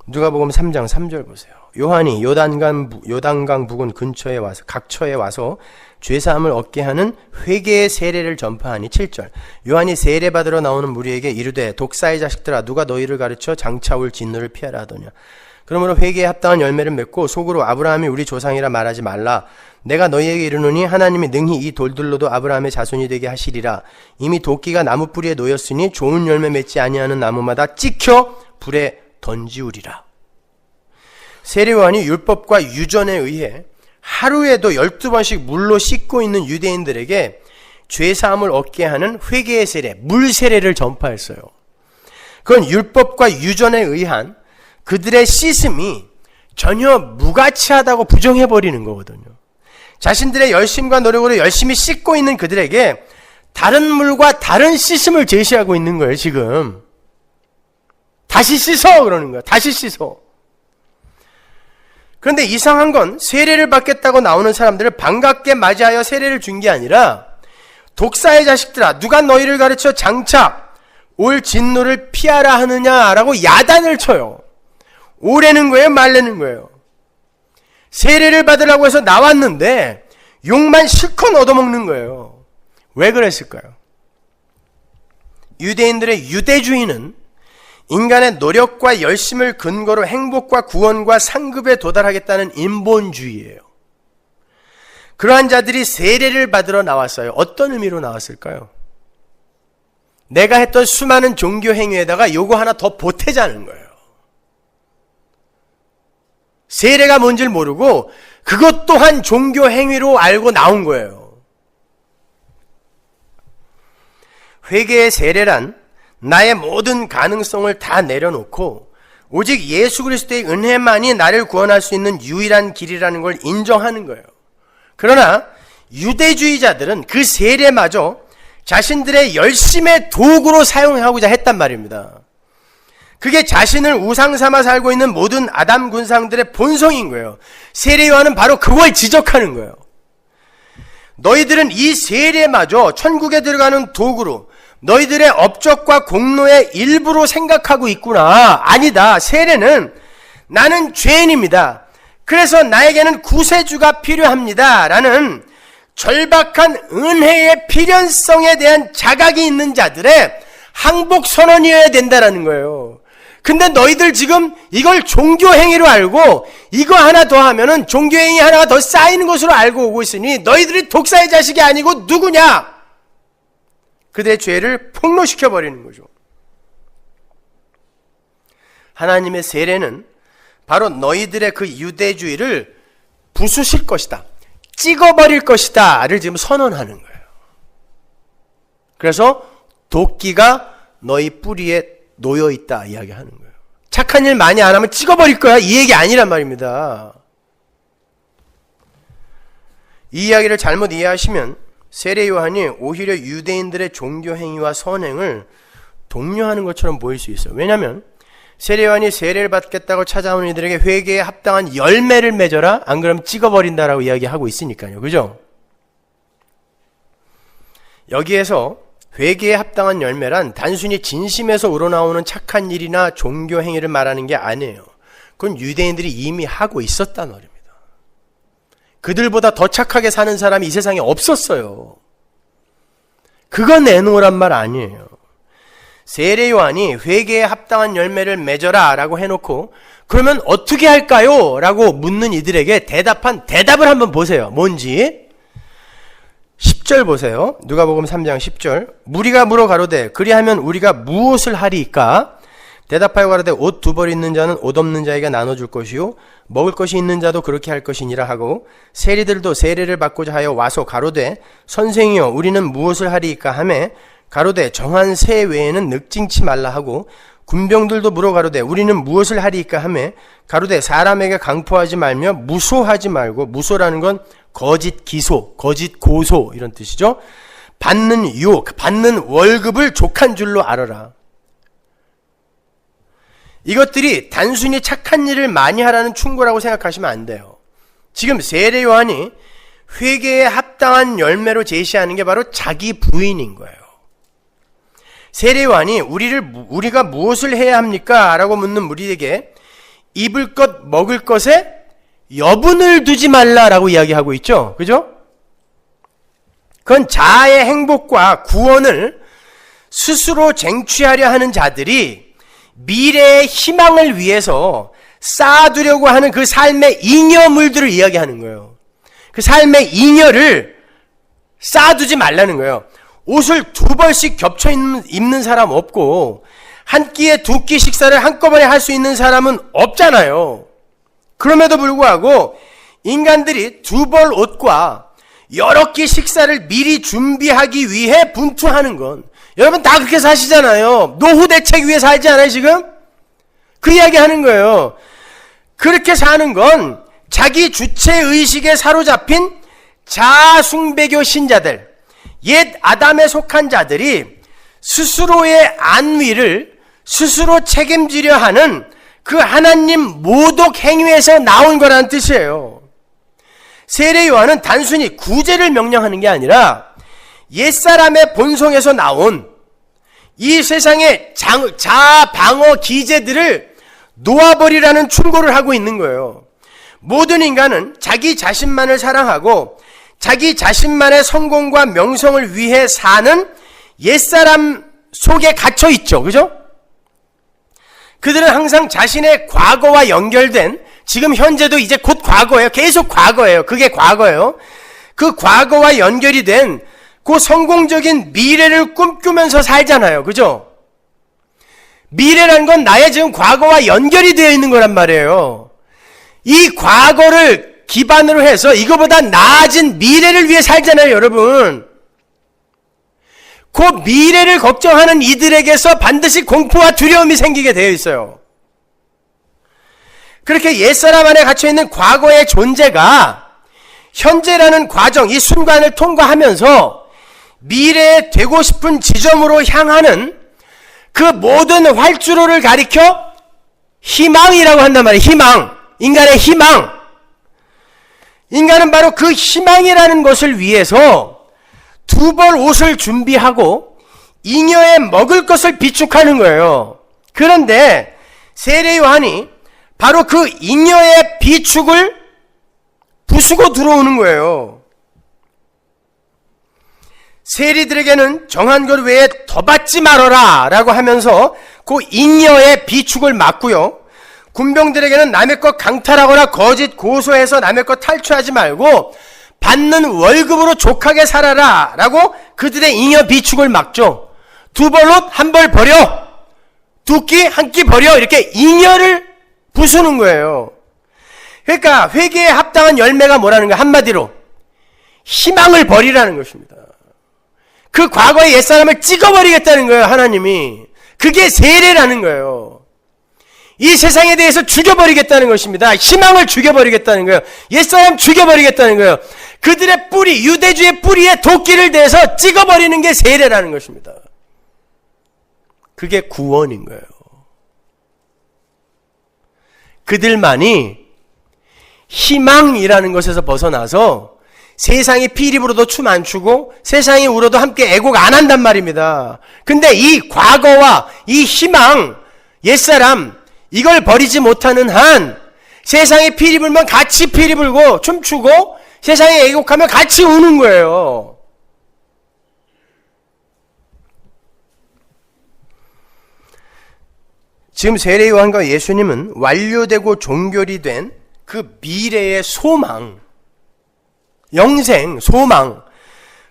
A: 누가복음 3장 3절 보세요. 요한이 요단강 부근 근처에 와서 각처에 와서 죄사함을 얻게 하는 회개의 세례를 전파하니 7절. 요한이 세례 받으러 나오는 무리에게 이르되 독사의 자식들아 누가 너희를 가르쳐 장차 올 진노를 피하라 하더냐. 그러므로 회개에 합당한 열매를 맺고 속으로 아브라함이 우리 조상이라 말하지 말라. 내가 너희에게 이르노니 하나님이 능히 이 돌들로도 아브라함의 자손이 되게 하시리라. 이미 도끼가 나무 뿌리에 놓였으니 좋은 열매 맺지 아니하는 나무마다 찍혀 불에 던지우리라. 세례요한이 율법과 유전에 의해 하루에도 12번씩 물로 씻고 있는 유대인들에게 죄사함을 얻게 하는 회개의 세례, 물 세례를 전파했어요. 그건 율법과 유전에 의한 그들의 씻음이 전혀 무가치하다고 부정해버리는 거거든요. 자신들의 열심과 노력으로 열심히 씻고 있는 그들에게 다른 물과 다른 씻음을 제시하고 있는 거예요, 지금. 다시 씻어! 그러는 거예요. 다시 씻어. 그런데 이상한 건 세례를 받겠다고 나오는 사람들을 반갑게 맞이하여 세례를 준 게 아니라 독사의 자식들아, 누가 너희를 가르쳐 장차 올 진노를 피하라 하느냐라고 야단을 쳐요. 오래는 거예요, 말래는 거예요. 세례를 받으라고 해서 나왔는데 욕만 실컷 얻어먹는 거예요. 왜 그랬을까요? 유대인들의 유대주의는 인간의 노력과 열심을 근거로 행복과 구원과 상급에 도달하겠다는 인본주의예요. 그러한 자들이 세례를 받으러 나왔어요. 어떤 의미로 나왔을까요? 내가 했던 수많은 종교 행위에다가 요거 하나 더 보태자는 거예요. 세례가 뭔지를 모르고 그것 또한 종교 행위로 알고 나온 거예요. 회개의 세례란 나의 모든 가능성을 다 내려놓고 오직 예수 그리스도의 은혜만이 나를 구원할 수 있는 유일한 길이라는 걸 인정하는 거예요. 그러나 유대주의자들은 그 세례마저 자신들의 열심의 도구로 사용하고자 했단 말입니다. 그게 자신을 우상 삼아 살고 있는 모든 아담 군상들의 본성인 거예요. 세례 요한은 바로 그걸 지적하는 거예요. 너희들은 이 세례마저 천국에 들어가는 도구로 너희들의 업적과 공로의 일부로 생각하고 있구나. 아니다. 세례는 나는 죄인입니다. 그래서 나에게는 구세주가 필요합니다. 라는 절박한 은혜의 필연성에 대한 자각이 있는 자들의 항복 선언이어야 된다라는 거예요. 근데 너희들 지금 이걸 종교행위로 알고 이거 하나 더 하면은 종교행위 하나가 더 쌓이는 것으로 알고 오고 있으니 너희들이 독사의 자식이 아니고 누구냐? 그들의 죄를 폭로시켜버리는 거죠. 하나님의 세례는 바로 너희들의 그 유대주의를 부수실 것이다. 찍어버릴 것이다를 지금 선언하는 거예요. 그래서 도끼가 너희 뿌리에 놓여있다 이야기하는 거예요. 착한 일 많이 안 하면 찍어버릴 거야 이 얘기 아니란 말입니다. 이 이야기를 잘못 이해하시면 세례 요한이 오히려 유대인들의 종교 행위와 선행을 독려하는 것처럼 보일 수 있어요. 왜냐하면 세례 요한이 세례를 받겠다고 찾아온 이들에게 회개에 합당한 열매를 맺어라, 안 그러면 찍어버린다라고 이야기하고 있으니까요. 그죠? 여기에서 회개에 합당한 열매란 단순히 진심에서 우러나오는 착한 일이나 종교 행위를 말하는 게 아니에요. 그건 유대인들이 이미 하고 있었단 말입니다. 그들보다 더 착하게 사는 사람이 이 세상에 없었어요. 그건 내놓으란 말 아니에요. 세례 요한이 회개에 합당한 열매를 맺어라 라고 해놓고 그러면 어떻게 할까요? 라고 묻는 이들에게 대답한 대답을 한번 보세요. 뭔지 10절 보세요. 누가복음 3장 10절. 무리가 물어 가로되 그리하면 우리가 무엇을 하리이까? 대답하여 가로되 옷 두 벌 있는 자는 옷 없는 자에게 나눠줄 것이요 먹을 것이 있는 자도 그렇게 할 것이니라 하고 세리들도 세례를 받고자 하여 와서 가로되 선생이여 우리는 무엇을 하리이까 하매 가로되 정한 새 외에는 늑징치 말라 하고 군병들도 물어 가로되 우리는 무엇을 하리이까 하매 가로되 사람에게 강포하지 말며 무소하지 말고, 무소라는 건 거짓 기소, 거짓 고소 이런 뜻이죠. 받는 유혹, 받는 월급을 족한 줄로 알아라. 이것들이 단순히 착한 일을 많이 하라는 충고라고 생각하시면 안 돼요. 지금 세례 요한이 회개에 합당한 열매로 제시하는 게 바로 자기 부인인 거예요. 세례 요한이 우리가 무엇을 해야 합니까? 라고 묻는 무리에게 입을 것 먹을 것에 여분을 두지 말라라고 이야기하고 있죠. 그죠? 그건 자아의 행복과 구원을 스스로 쟁취하려 하는 자들이 미래의 희망을 위해서 쌓아두려고 하는 그 삶의 잉여물들을 이야기하는 거예요. 그 삶의 잉여를 쌓아두지 말라는 거예요. 옷을 두 벌씩 겹쳐 입는 사람 없고 한 끼에 두 끼 식사를 한꺼번에 할 수 있는 사람은 없잖아요. 그럼에도 불구하고 인간들이 두 벌 옷과 여러 끼 식사를 미리 준비하기 위해 분투하는 건, 여러분 다 그렇게 사시잖아요. 노후 대책 위해 살지 않아요 지금? 그 이야기 하는 거예요. 그렇게 사는 건 자기 주체의식에 사로잡힌 자아숭배교 신자들, 옛 아담에 속한 자들이 스스로의 안위를 스스로 책임지려 하는 그 하나님 모독 행위에서 나온 거라는 뜻이에요. 세례 요한은 단순히 구제를 명령하는 게 아니라 옛사람의 본성에서 나온 이 세상의 자방어 기제들을 놓아버리라는 충고를 하고 있는 거예요. 모든 인간은 자기 자신만을 사랑하고 자기 자신만의 성공과 명성을 위해 사는 옛사람 속에 갇혀 있죠. 그죠? 그들은 항상 자신의 과거와 연결된, 지금 현재도 이제 곧 과거예요. 계속 과거예요. 그게 과거예요. 그 과거와 연결이 된 그 성공적인 미래를 꿈꾸면서 살잖아요. 그죠? 미래란 건 나의 지금 과거와 연결이 되어 있는 거란 말이에요. 이 과거를 기반으로 해서 이거보다 나아진 미래를 위해 살잖아요, 여러분. 그 미래를 걱정하는 이들에게서 반드시 공포와 두려움이 생기게 되어 있어요. 그렇게 옛사람 안에 갇혀있는 과거의 존재가 현재라는 과정, 이 순간을 통과하면서 미래에 되고 싶은 지점으로 향하는 그 모든 활주로를 가리켜 희망이라고 한단 말이에요. 희망. 인간의 희망. 인간은 바로 그 희망이라는 것을 위해서 두 벌 옷을 준비하고 잉여의 먹을 것을 비축하는 거예요. 그런데 세례 요한이 바로 그 잉여의 비축을 부수고 들어오는 거예요. 세리들에게는 정한 것 외에 더 받지 말아라 라고 하면서 그 잉여의 비축을 막고요. 군병들에게는 남의 것 강탈하거나 거짓 고소해서 남의 것 탈취하지 말고 받는 월급으로 족하게 살아라 라고 그들의 잉여 비축을 막죠. 두 벌옷 한 벌 버려, 두 끼 한 끼 버려, 이렇게 잉여를 부수는 거예요. 그러니까 회개에 합당한 열매가 뭐라는 거예요? 한마디로 희망을 버리라는 것입니다. 그 과거의 옛사람을 찍어버리겠다는 거예요, 하나님이. 그게 세례라는 거예요. 이 세상에 대해서 죽여버리겠다는 것입니다. 희망을 죽여버리겠다는 거예요. 옛사람 죽여버리겠다는 거예요. 그들의 뿌리, 유대주의 뿌리에 도끼를 대서 찍어버리는 게 세례라는 것입니다. 그게 구원인 거예요. 그들만이 희망이라는 것에서 벗어나서 세상이 피리 불어도 춤 안 추고 세상이 울어도 함께 애곡 안 한단 말입니다. 근데 이 과거와 이 희망, 옛사람, 이걸 버리지 못하는 한 세상이 피리 불면 같이 피리 불고 춤추고 세상에 애곡하면 같이 우는 거예요. 지금 세례 요한과 예수님은 완료되고 종결이 된 그 미래의 소망, 영생, 소망,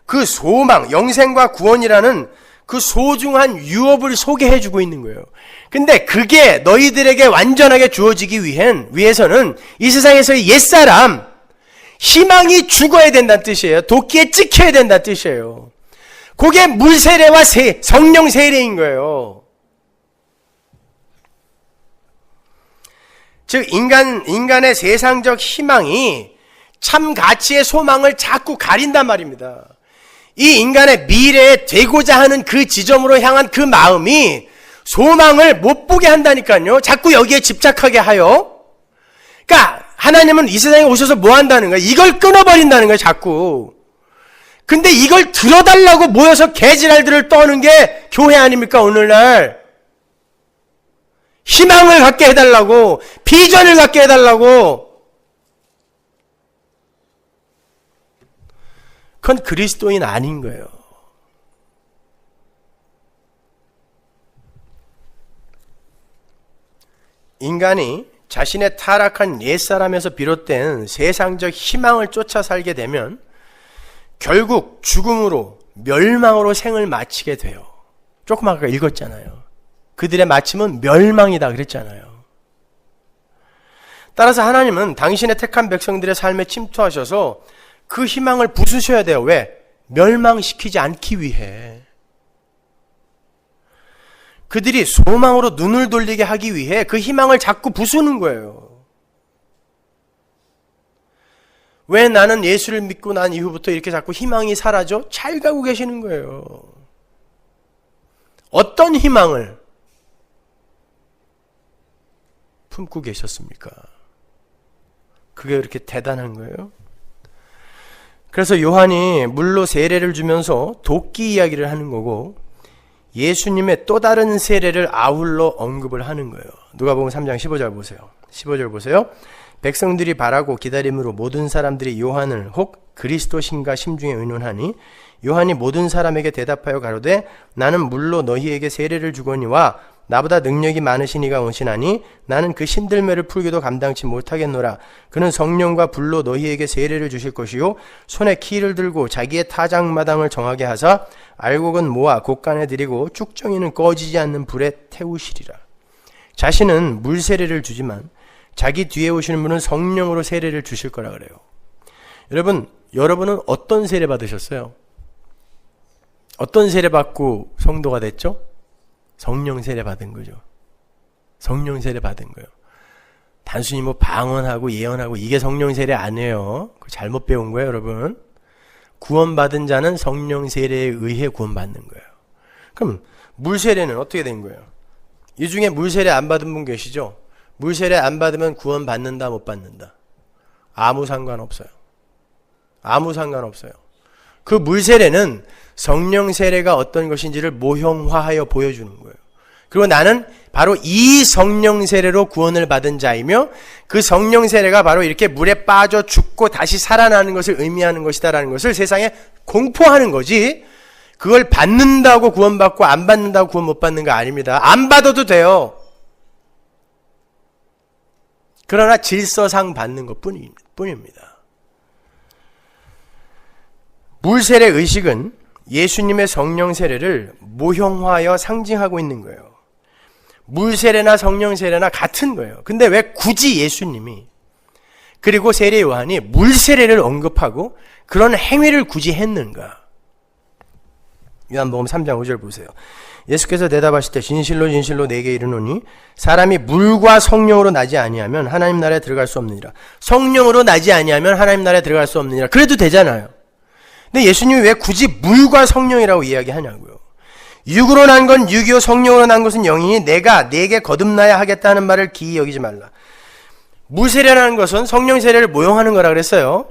A: 그 소망, 영생과 구원이라는 그 소중한 유업을 소개해주고 있는 거예요. 근데 그게 너희들에게 완전하게 주어지기 위해서는 이 세상에서의 옛사람, 희망이 죽어야 된다는 뜻이에요. 도끼에 찍혀야 된다는 뜻이에요. 그게 물세례와 성령 세례인 거예요. 즉 인간의 세상적 희망이 참 가치의 소망을 자꾸 가린단 말입니다. 이 인간의 미래에 되고자 하는 그 지점으로 향한 그 마음이 소망을 못 보게 한다니까요. 자꾸 여기에 집착하게 하여. 그러니까 하나님은 이 세상에 오셔서 뭐 한다는 거예요? 이걸 끊어버린다는 거예요, 자꾸. 근데 이걸 들어달라고 모여서 개지랄들을 떠는 게 교회 아닙니까, 오늘날? 희망을 갖게 해달라고, 비전을 갖게 해달라고. 그건 그리스도인 아닌 거예요. 인간이 자신의 타락한 옛사람에서 비롯된 세상적 희망을 쫓아 살게 되면 결국 죽음으로, 멸망으로 생을 마치게 돼요. 조금 아까 읽었잖아요. 그들의 마침은 멸망이다 그랬잖아요. 따라서 하나님은 당신의 택한 백성들의 삶에 침투하셔서 그 희망을 부수셔야 돼요. 왜? 멸망시키지 않기 위해. 그들이 소망으로 눈을 돌리게 하기 위해 그 희망을 자꾸 부수는 거예요. 왜 나는 예수를 믿고 난 이후부터 이렇게 자꾸 희망이 사라져? 잘 가고 계시는 거예요. 어떤 희망을 품고 계셨습니까? 그게 그렇게 대단한 거예요? 그래서 요한이 물로 세례를 주면서 도끼 이야기를 하는 거고 예수님의 또 다른 세례를 아울러 언급을 하는 거예요. 누가복음 3장 15절 보세요. 15절 보세요. 백성들이 바라고 기다림으로 모든 사람들이 요한을 혹 그리스도신가 심중에 의논하니 요한이 모든 사람에게 대답하여 가로되 나는 물로 너희에게 세례를 주거니와 나보다 능력이 많으신 이가 오시나니 나는 그 신들매를 풀기도 감당치 못하겠노라. 그는 성령과 불로 너희에게 세례를 주실 것이요 손에 키를 들고 자기의 타작마당을 정하게 하사 알곡은 모아 곳간에 들이고 쭉정이는 꺼지지 않는 불에 태우시리라. 자신은 물 세례를 주지만 자기 뒤에 오시는 분은 성령으로 세례를 주실 거라 그래요. 여러분은 어떤 세례 받으셨어요? 어떤 세례 받고 성도가 됐죠? 성령 세례 받은 거죠. 성령 세례 받은 거예요. 단순히 방언하고 예언하고 이게 성령 세례 아니에요. 잘못 배운 거예요, 여러분. 구원받은 자는 성령 세례에 의해 구원받는 거예요. 그럼 물 세례는 어떻게 된 거예요? 이 중에 물 세례 안 받은 분 계시죠? 물 세례 안 받으면 구원받는다, 못 받는다? 아무 상관없어요. 아무 상관없어요. 그 물 세례는 성령 세례가 어떤 것인지를 모형화하여 보여주는 거예요. 그리고 나는 바로 이 성령 세례로 구원을 받은 자이며 그 성령 세례가 바로 이렇게 물에 빠져 죽고 다시 살아나는 것을 의미하는 것이다라는 것을 세상에 공포하는 거지, 그걸 받는다고 구원받고 안 받는다고 구원 못 받는 거 아닙니다. 안 받아도 돼요. 그러나 질서상 받는 것 뿐입니다. 물 세례 의식은 예수님의 성령 세례를 모형화하여 상징하고 있는 거예요. 물 세례나 성령 세례나 같은 거예요. 근데 왜 굳이 예수님이 그리고 세례 요한이 물 세례를 언급하고 그런 행위를 굳이 했는가? 요한복음 3장 5절 보세요. 예수께서 대답하실 때 진실로 진실로 내게 이르노니 사람이 물과 성령으로 나지 아니하면 하나님 나라에 들어갈 수 없느니라. 성령으로 나지 아니하면 하나님 나라에 들어갈 수 없느니라. 그래도 되잖아요. 근데 예수님이 왜 굳이 물과 성령이라고 이야기하냐고요. 육으로 난 건 육이요 성령으로 난 것은 영이니 내가 네게 거듭나야 하겠다는 말을 기이 여기지 말라. 물 세례라는 것은 성령 세례를 모형하는 거라 그랬어요.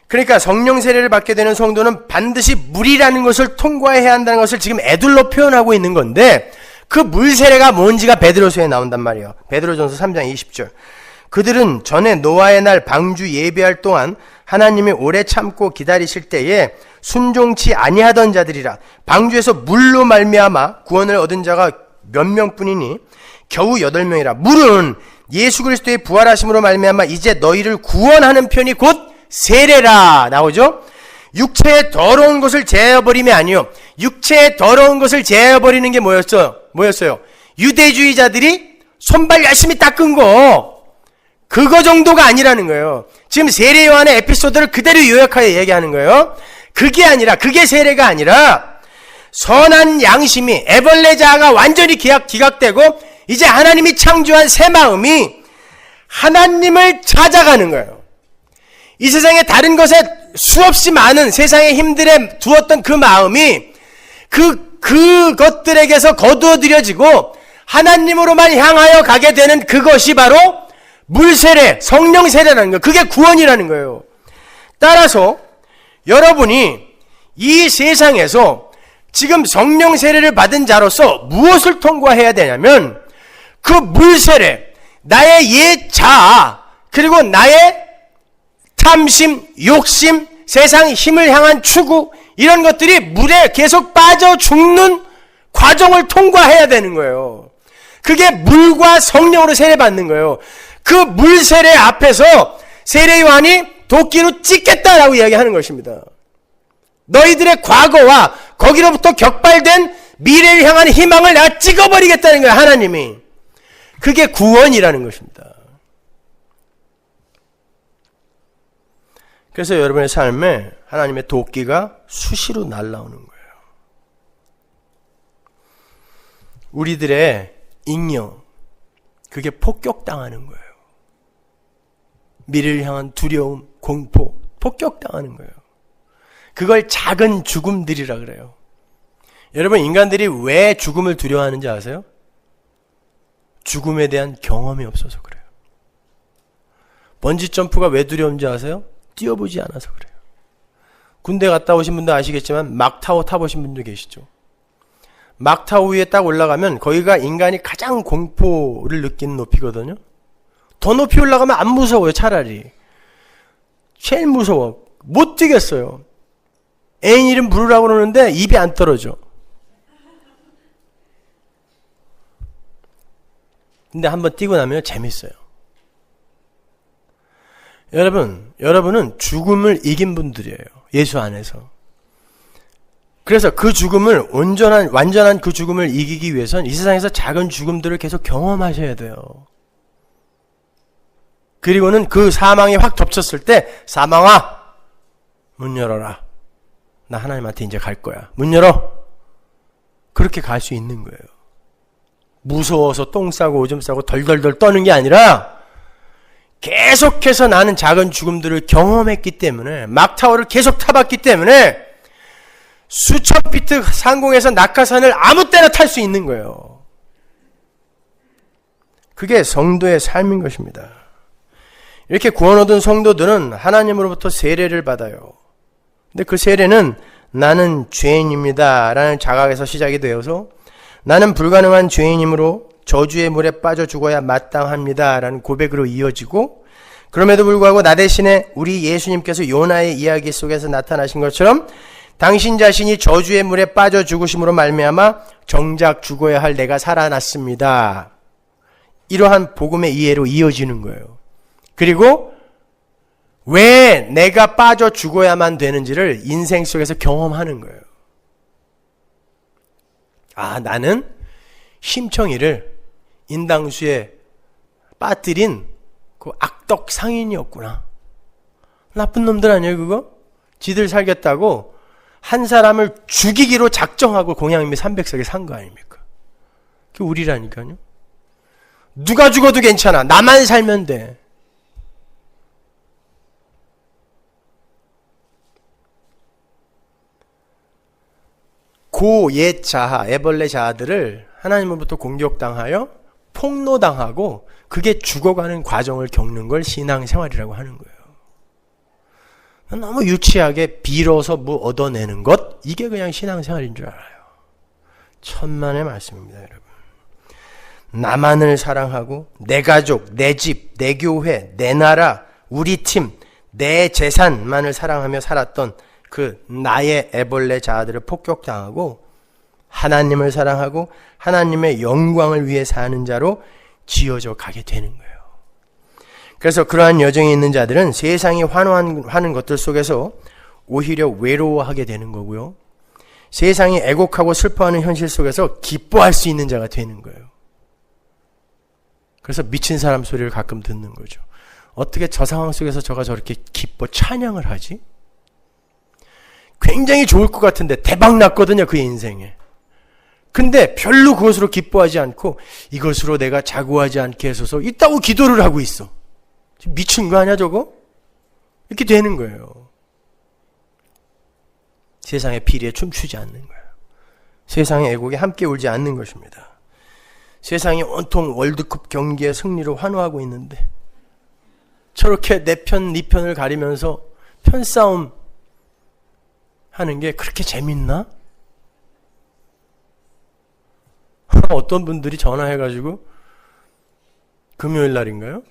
A: 그러니까 성령 세례를 받게 되는 성도는 반드시 물이라는 것을 통과해야 한다는 것을 지금 애둘러 표현하고 있는 건데 그 물 세례가 뭔지가 베드로서에 나온단 말이에요. 베드로전서 3장 20절. 그들은 전에 노아의 날 방주 예배할 동안 하나님이 오래 참고 기다리실 때에 순종치 아니하던 자들이라. 방주에서 물로 말미암아 구원을 얻은 자가 몇 명뿐이니 겨우 8명이라. 물은 예수 그리스도의 부활하심으로 말미암아 이제 너희를 구원하는 편이 곧 세례라 나오죠. 육체의 더러운 것을 제어버림이 아니요, 육체의 더러운 것을 제어버리는 게 뭐였어요? 유대주의자들이 손발 열심히 닦은 거, 그거 정도가 아니라는 거예요. 지금 세례 요한의 에피소드를 그대로 요약하여 얘기하는 거예요. 그게 아니라, 그게 세례가 아니라 선한 양심이, 애벌레 자아가 완전히 기각되고 이제 하나님이 창조한 새 마음이 하나님을 찾아가는 거예요. 이 세상에 다른 것에 수없이 많은 세상의 힘들에 두었던 그 마음이 그것들에게서 거두어들여지고 하나님으로만 향하여 가게 되는 그것이 바로 물세례, 성령세례라는 거예요. 그게 구원이라는 거예요. 따라서 여러분이 이 세상에서 지금 성령세례를 받은 자로서 무엇을 통과해야 되냐면 그 물세례, 나의 옛 자아, 그리고 나의 탐심, 욕심, 세상 힘을 향한 추구, 이런 것들이 물에 계속 빠져 죽는 과정을 통과해야 되는 거예요. 그게 물과 성령으로 세례받는 거예요. 그 물 세례 앞에서 세례 요한이 도끼로 찍겠다라고 이야기하는 것입니다. 너희들의 과거와 거기로부터 격발된 미래를 향한 희망을 내가 찍어버리겠다는 거예요, 하나님이. 그게 구원이라는 것입니다. 그래서 여러분의 삶에 하나님의 도끼가 수시로 날아오는 거예요. 우리들의 잉여, 그게 폭격당하는 거예요. 미래를 향한 두려움, 공포, 폭격당하는 거예요. 그걸 작은 죽음들이라 그래요. 여러분, 인간들이 왜 죽음을 두려워하는지 아세요? 죽음에 대한 경험이 없어서 그래요. 번지 점프가 왜 두려운지 아세요? 뛰어보지 않아서 그래요. 군대 갔다 오신 분도 아시겠지만 막타워 타보신 분도 계시죠. 막타워 위에 딱 올라가면 거기가 인간이 가장 공포를 느끼는 높이거든요. 더 높이 올라가면 안 무서워요. 차라리 제일 무서워. 못 뛰겠어요. 애인 이름 부르라고 그러는데 입이 안 떨어져. 근데 한번 뛰고 나면 재밌어요. 여러분은 죽음을 이긴 분들이에요. 예수 안에서. 그래서 그 죽음을 완전한 그 죽음을 이기기 위해서는 이 세상에서 작은 죽음들을 계속 경험하셔야 돼요. 그리고는 그 사망이 확 덮쳤을 때, 사망아, 문 열어라. 나 하나님한테 이제 갈 거야. 문 열어. 그렇게 갈 수 있는 거예요. 무서워서 똥 싸고 오줌 싸고 덜덜덜 떠는 게 아니라 계속해서 나는 작은 죽음들을 경험했기 때문에, 막타워를 계속 타봤기 때문에 수천 피트 상공에서 낙하산을 아무 때나 탈 수 있는 거예요. 그게 성도의 삶인 것입니다. 이렇게 구원 얻은 성도들은 하나님으로부터 세례를 받아요. 근데 그 세례는 나는 죄인입니다 라는 자각에서 시작이 되어서 나는 불가능한 죄인이므로 저주의 물에 빠져 죽어야 마땅합니다 라는 고백으로 이어지고, 그럼에도 불구하고 나 대신에 우리 예수님께서 요나의 이야기 속에서 나타나신 것처럼 당신 자신이 저주의 물에 빠져 죽으심으로 말미암아 정작 죽어야 할 내가 살아났습니다. 이러한 복음의 이해로 이어지는 거예요. 그리고 왜 내가 빠져 죽어야만 되는지를 인생 속에서 경험하는 거예요. 아, 나는 심청이를 인당수에 빠뜨린 그 악덕 상인이었구나. 나쁜 놈들 아니에요, 그거? 지들 살겠다고 한 사람을 죽이기로 작정하고 공양미 300석에 산 거 아닙니까? 그게 우리라니까요. 누가 죽어도 괜찮아. 나만 살면 돼. 고 옛 자아, 애벌레 자아들을 하나님으로부터 공격당하여 폭로당하고 그게 죽어가는 과정을 겪는 걸 신앙생활이라고 하는 거예요. 너무 유치하게 빌어서 뭐 얻어내는 것, 이게 그냥 신앙생활인 줄 알아요. 천만의 말씀입니다, 여러분. 나만을 사랑하고 내 가족, 내 집, 내 교회, 내 나라, 우리 팀, 내 재산만을 사랑하며 살았던 그 나의 애벌레 자아들을 폭격당하고 하나님을 사랑하고 하나님의 영광을 위해 사는 자로 지어져 가게 되는 거예요. 그래서 그러한 여정에 있는 자들은 세상이 환호하는 것들 속에서 오히려 외로워하게 되는 거고요. 세상이 애곡하고 슬퍼하는 현실 속에서 기뻐할 수 있는 자가 되는 거예요. 그래서 미친 사람 소리를 가끔 듣는 거죠. 어떻게 저 상황 속에서 저가 저렇게 기뻐 찬양을 하지? 굉장히 좋을 것 같은데 대박 났거든요, 그 인생에. 근데 별로 그것으로 기뻐하지 않고 이것으로 내가 자고하지 않게 해서서 있다고 기도를 하고 있어. 미친 거 아니야 저거? 이렇게 되는 거예요. 세상의 피리에 춤추지 않는 거예요. 세상의 애곡에 함께 울지 않는 것입니다. 세상이 온통 월드컵 경기의 승리로 환호하고 있는데 저렇게 내 편, 네 편을 가리면서 편싸움 하는 게 그렇게 재밌나? 어떤 분들이 전화해가지고 금요일 날인가요?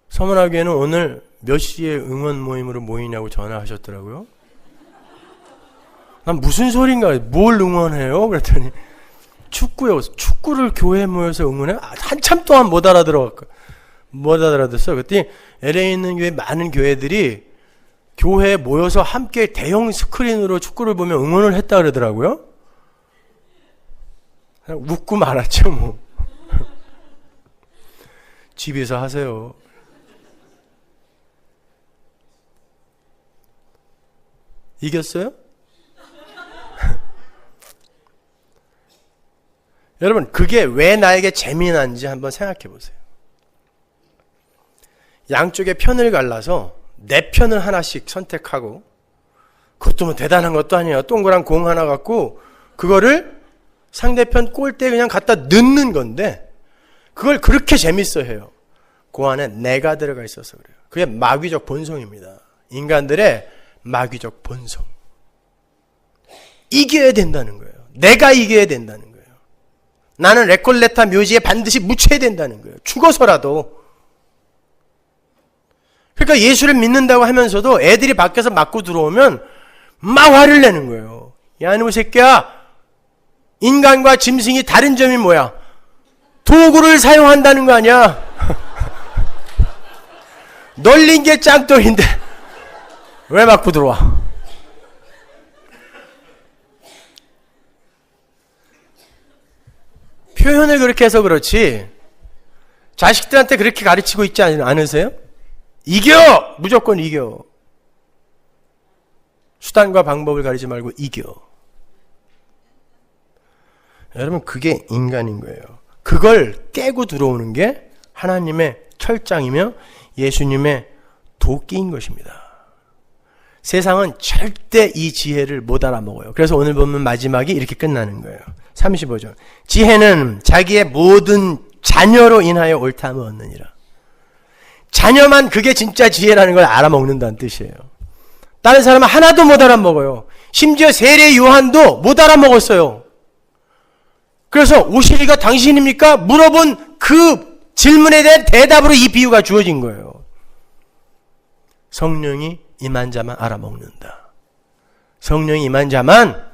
A: 서문화교회는 오늘 몇 시에 응원 모임으로 모이냐고 전화하셨더라고요. 난 무슨 소린가, 뭘 응원해요? 그랬더니 축구요. 축구를 교회에 모여서 응원해? 한참 동안 못 알아들었어요. 그랬더니 LA에 있는 교회 많은 교회들이 교회에 모여서 함께 대형 스크린으로 축구를 보며 응원을 했다 그러더라고요. 그냥 웃고 말았죠, 뭐. 집에서 하세요. 이겼어요? 여러분, 그게 왜 나에게 재미난지 한번 생각해 보세요. 양쪽에 편을 갈라서 내 편을 하나씩 선택하고, 그것도 뭐 대단한 것도 아니에요. 동그란 공 하나 갖고 그거를 상대편 골대에 그냥 갖다 넣는 건데 그걸 그렇게 재밌어 해요. 그 안에 내가 들어가 있어서 그래요. 그게 마귀적 본성입니다. 인간들의 마귀적 본성. 이겨야 된다는 거예요. 내가 이겨야 된다는 거예요. 나는 레콜레타 묘지에 반드시 묻혀야 된다는 거예요. 죽어서라도. 그러니까 예수를 믿는다고 하면서도 애들이 밖에서 맞고 들어오면 막 화를 내는 거예요. 야, 이놈의 새끼야. 인간과 짐승이 다른 점이 뭐야? 도구를 사용한다는 거 아니야? 널린 게 짱돌인데 왜 맞고 들어와? 표현을 그렇게 해서 그렇지 자식들한테 그렇게 가르치고 있지 않으세요? 이겨! 무조건 이겨. 수단과 방법을 가리지 말고 이겨. 여러분, 그게 인간인 거예요. 그걸 깨고 들어오는 게 하나님의 철장이며 예수님의 도끼인 것입니다. 세상은 절대 이 지혜를 못 알아먹어요. 그래서 오늘 보면 마지막이 이렇게 끝나는 거예요. 35절. 지혜는 자기의 모든 자녀로 인하여 옳다함을 얻느니라. 자녀만 그게 진짜 지혜라는 걸 알아먹는다는 뜻이에요. 다른 사람은 하나도 못 알아먹어요. 심지어 세례 요한도 못 알아먹었어요. 그래서 오시리가 당신입니까? 물어본 그 질문에 대한 대답으로 이 비유가 주어진 거예요. 성령이 임한 자만 알아먹는다. 성령이 임한 자만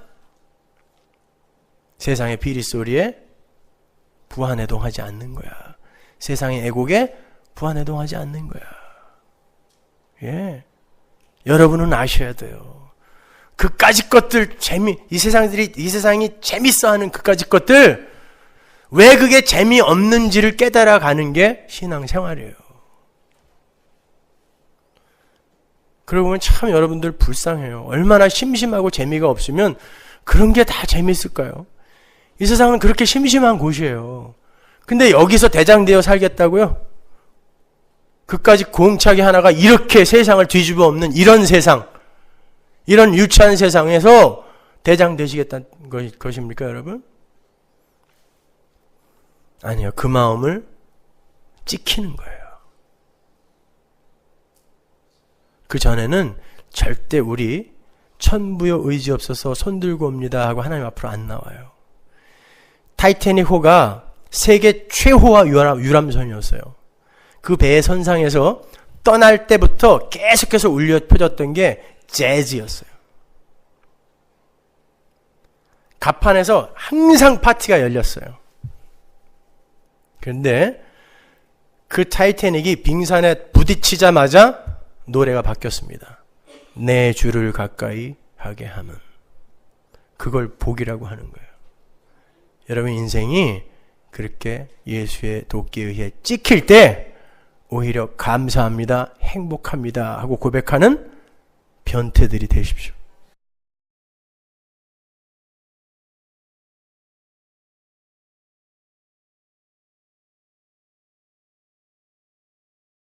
A: 세상의 비리소리에 부안해동하지 않는 거야. 세상의 애곡에 부안해동하지 않는 거야. 예. 여러분은 아셔야 돼요. 그까짓 것들 이 세상이 재밌어하는 그까짓 것들 왜 그게 재미없는지를 깨달아가는 게 신앙생활이에요. 그러고 보면 참 여러분들 불쌍해요. 얼마나 심심하고 재미가 없으면 그런 게 다 재밌을까요? 이 세상은 그렇게 심심한 곳이에요. 근데 여기서 대장되어 살겠다고요? 그까지 공차기 하나가 이렇게 세상을 뒤집어 엎는 이런 세상, 이런 유치한 세상에서 대장 되시겠다는 것입니까, 여러분? 아니요. 그 마음을 찍히는 거예요. 그 전에는 절대 우리 천부여 의지 없어서 손들고 옵니다 하고 하나님 앞으로 안 나와요. 타이타닉호가 세계 최호화 유람선이었어요. 그 배의 선상에서 떠날 때부터 계속해서 울려 퍼졌던 게 재즈였어요. 갑판에서 항상 파티가 열렸어요. 그런데 그 타이타닉이 빙산에 부딪히자마자 노래가 바뀌었습니다. 내 주를 가까이 하게 함은. 그걸 복이라고 하는 거예요. 여러분 인생이 그렇게 예수의 도끼에 의해 찍힐 때 오히려 감사합니다, 행복합니다 하고 고백하는 변태들이 되십시오.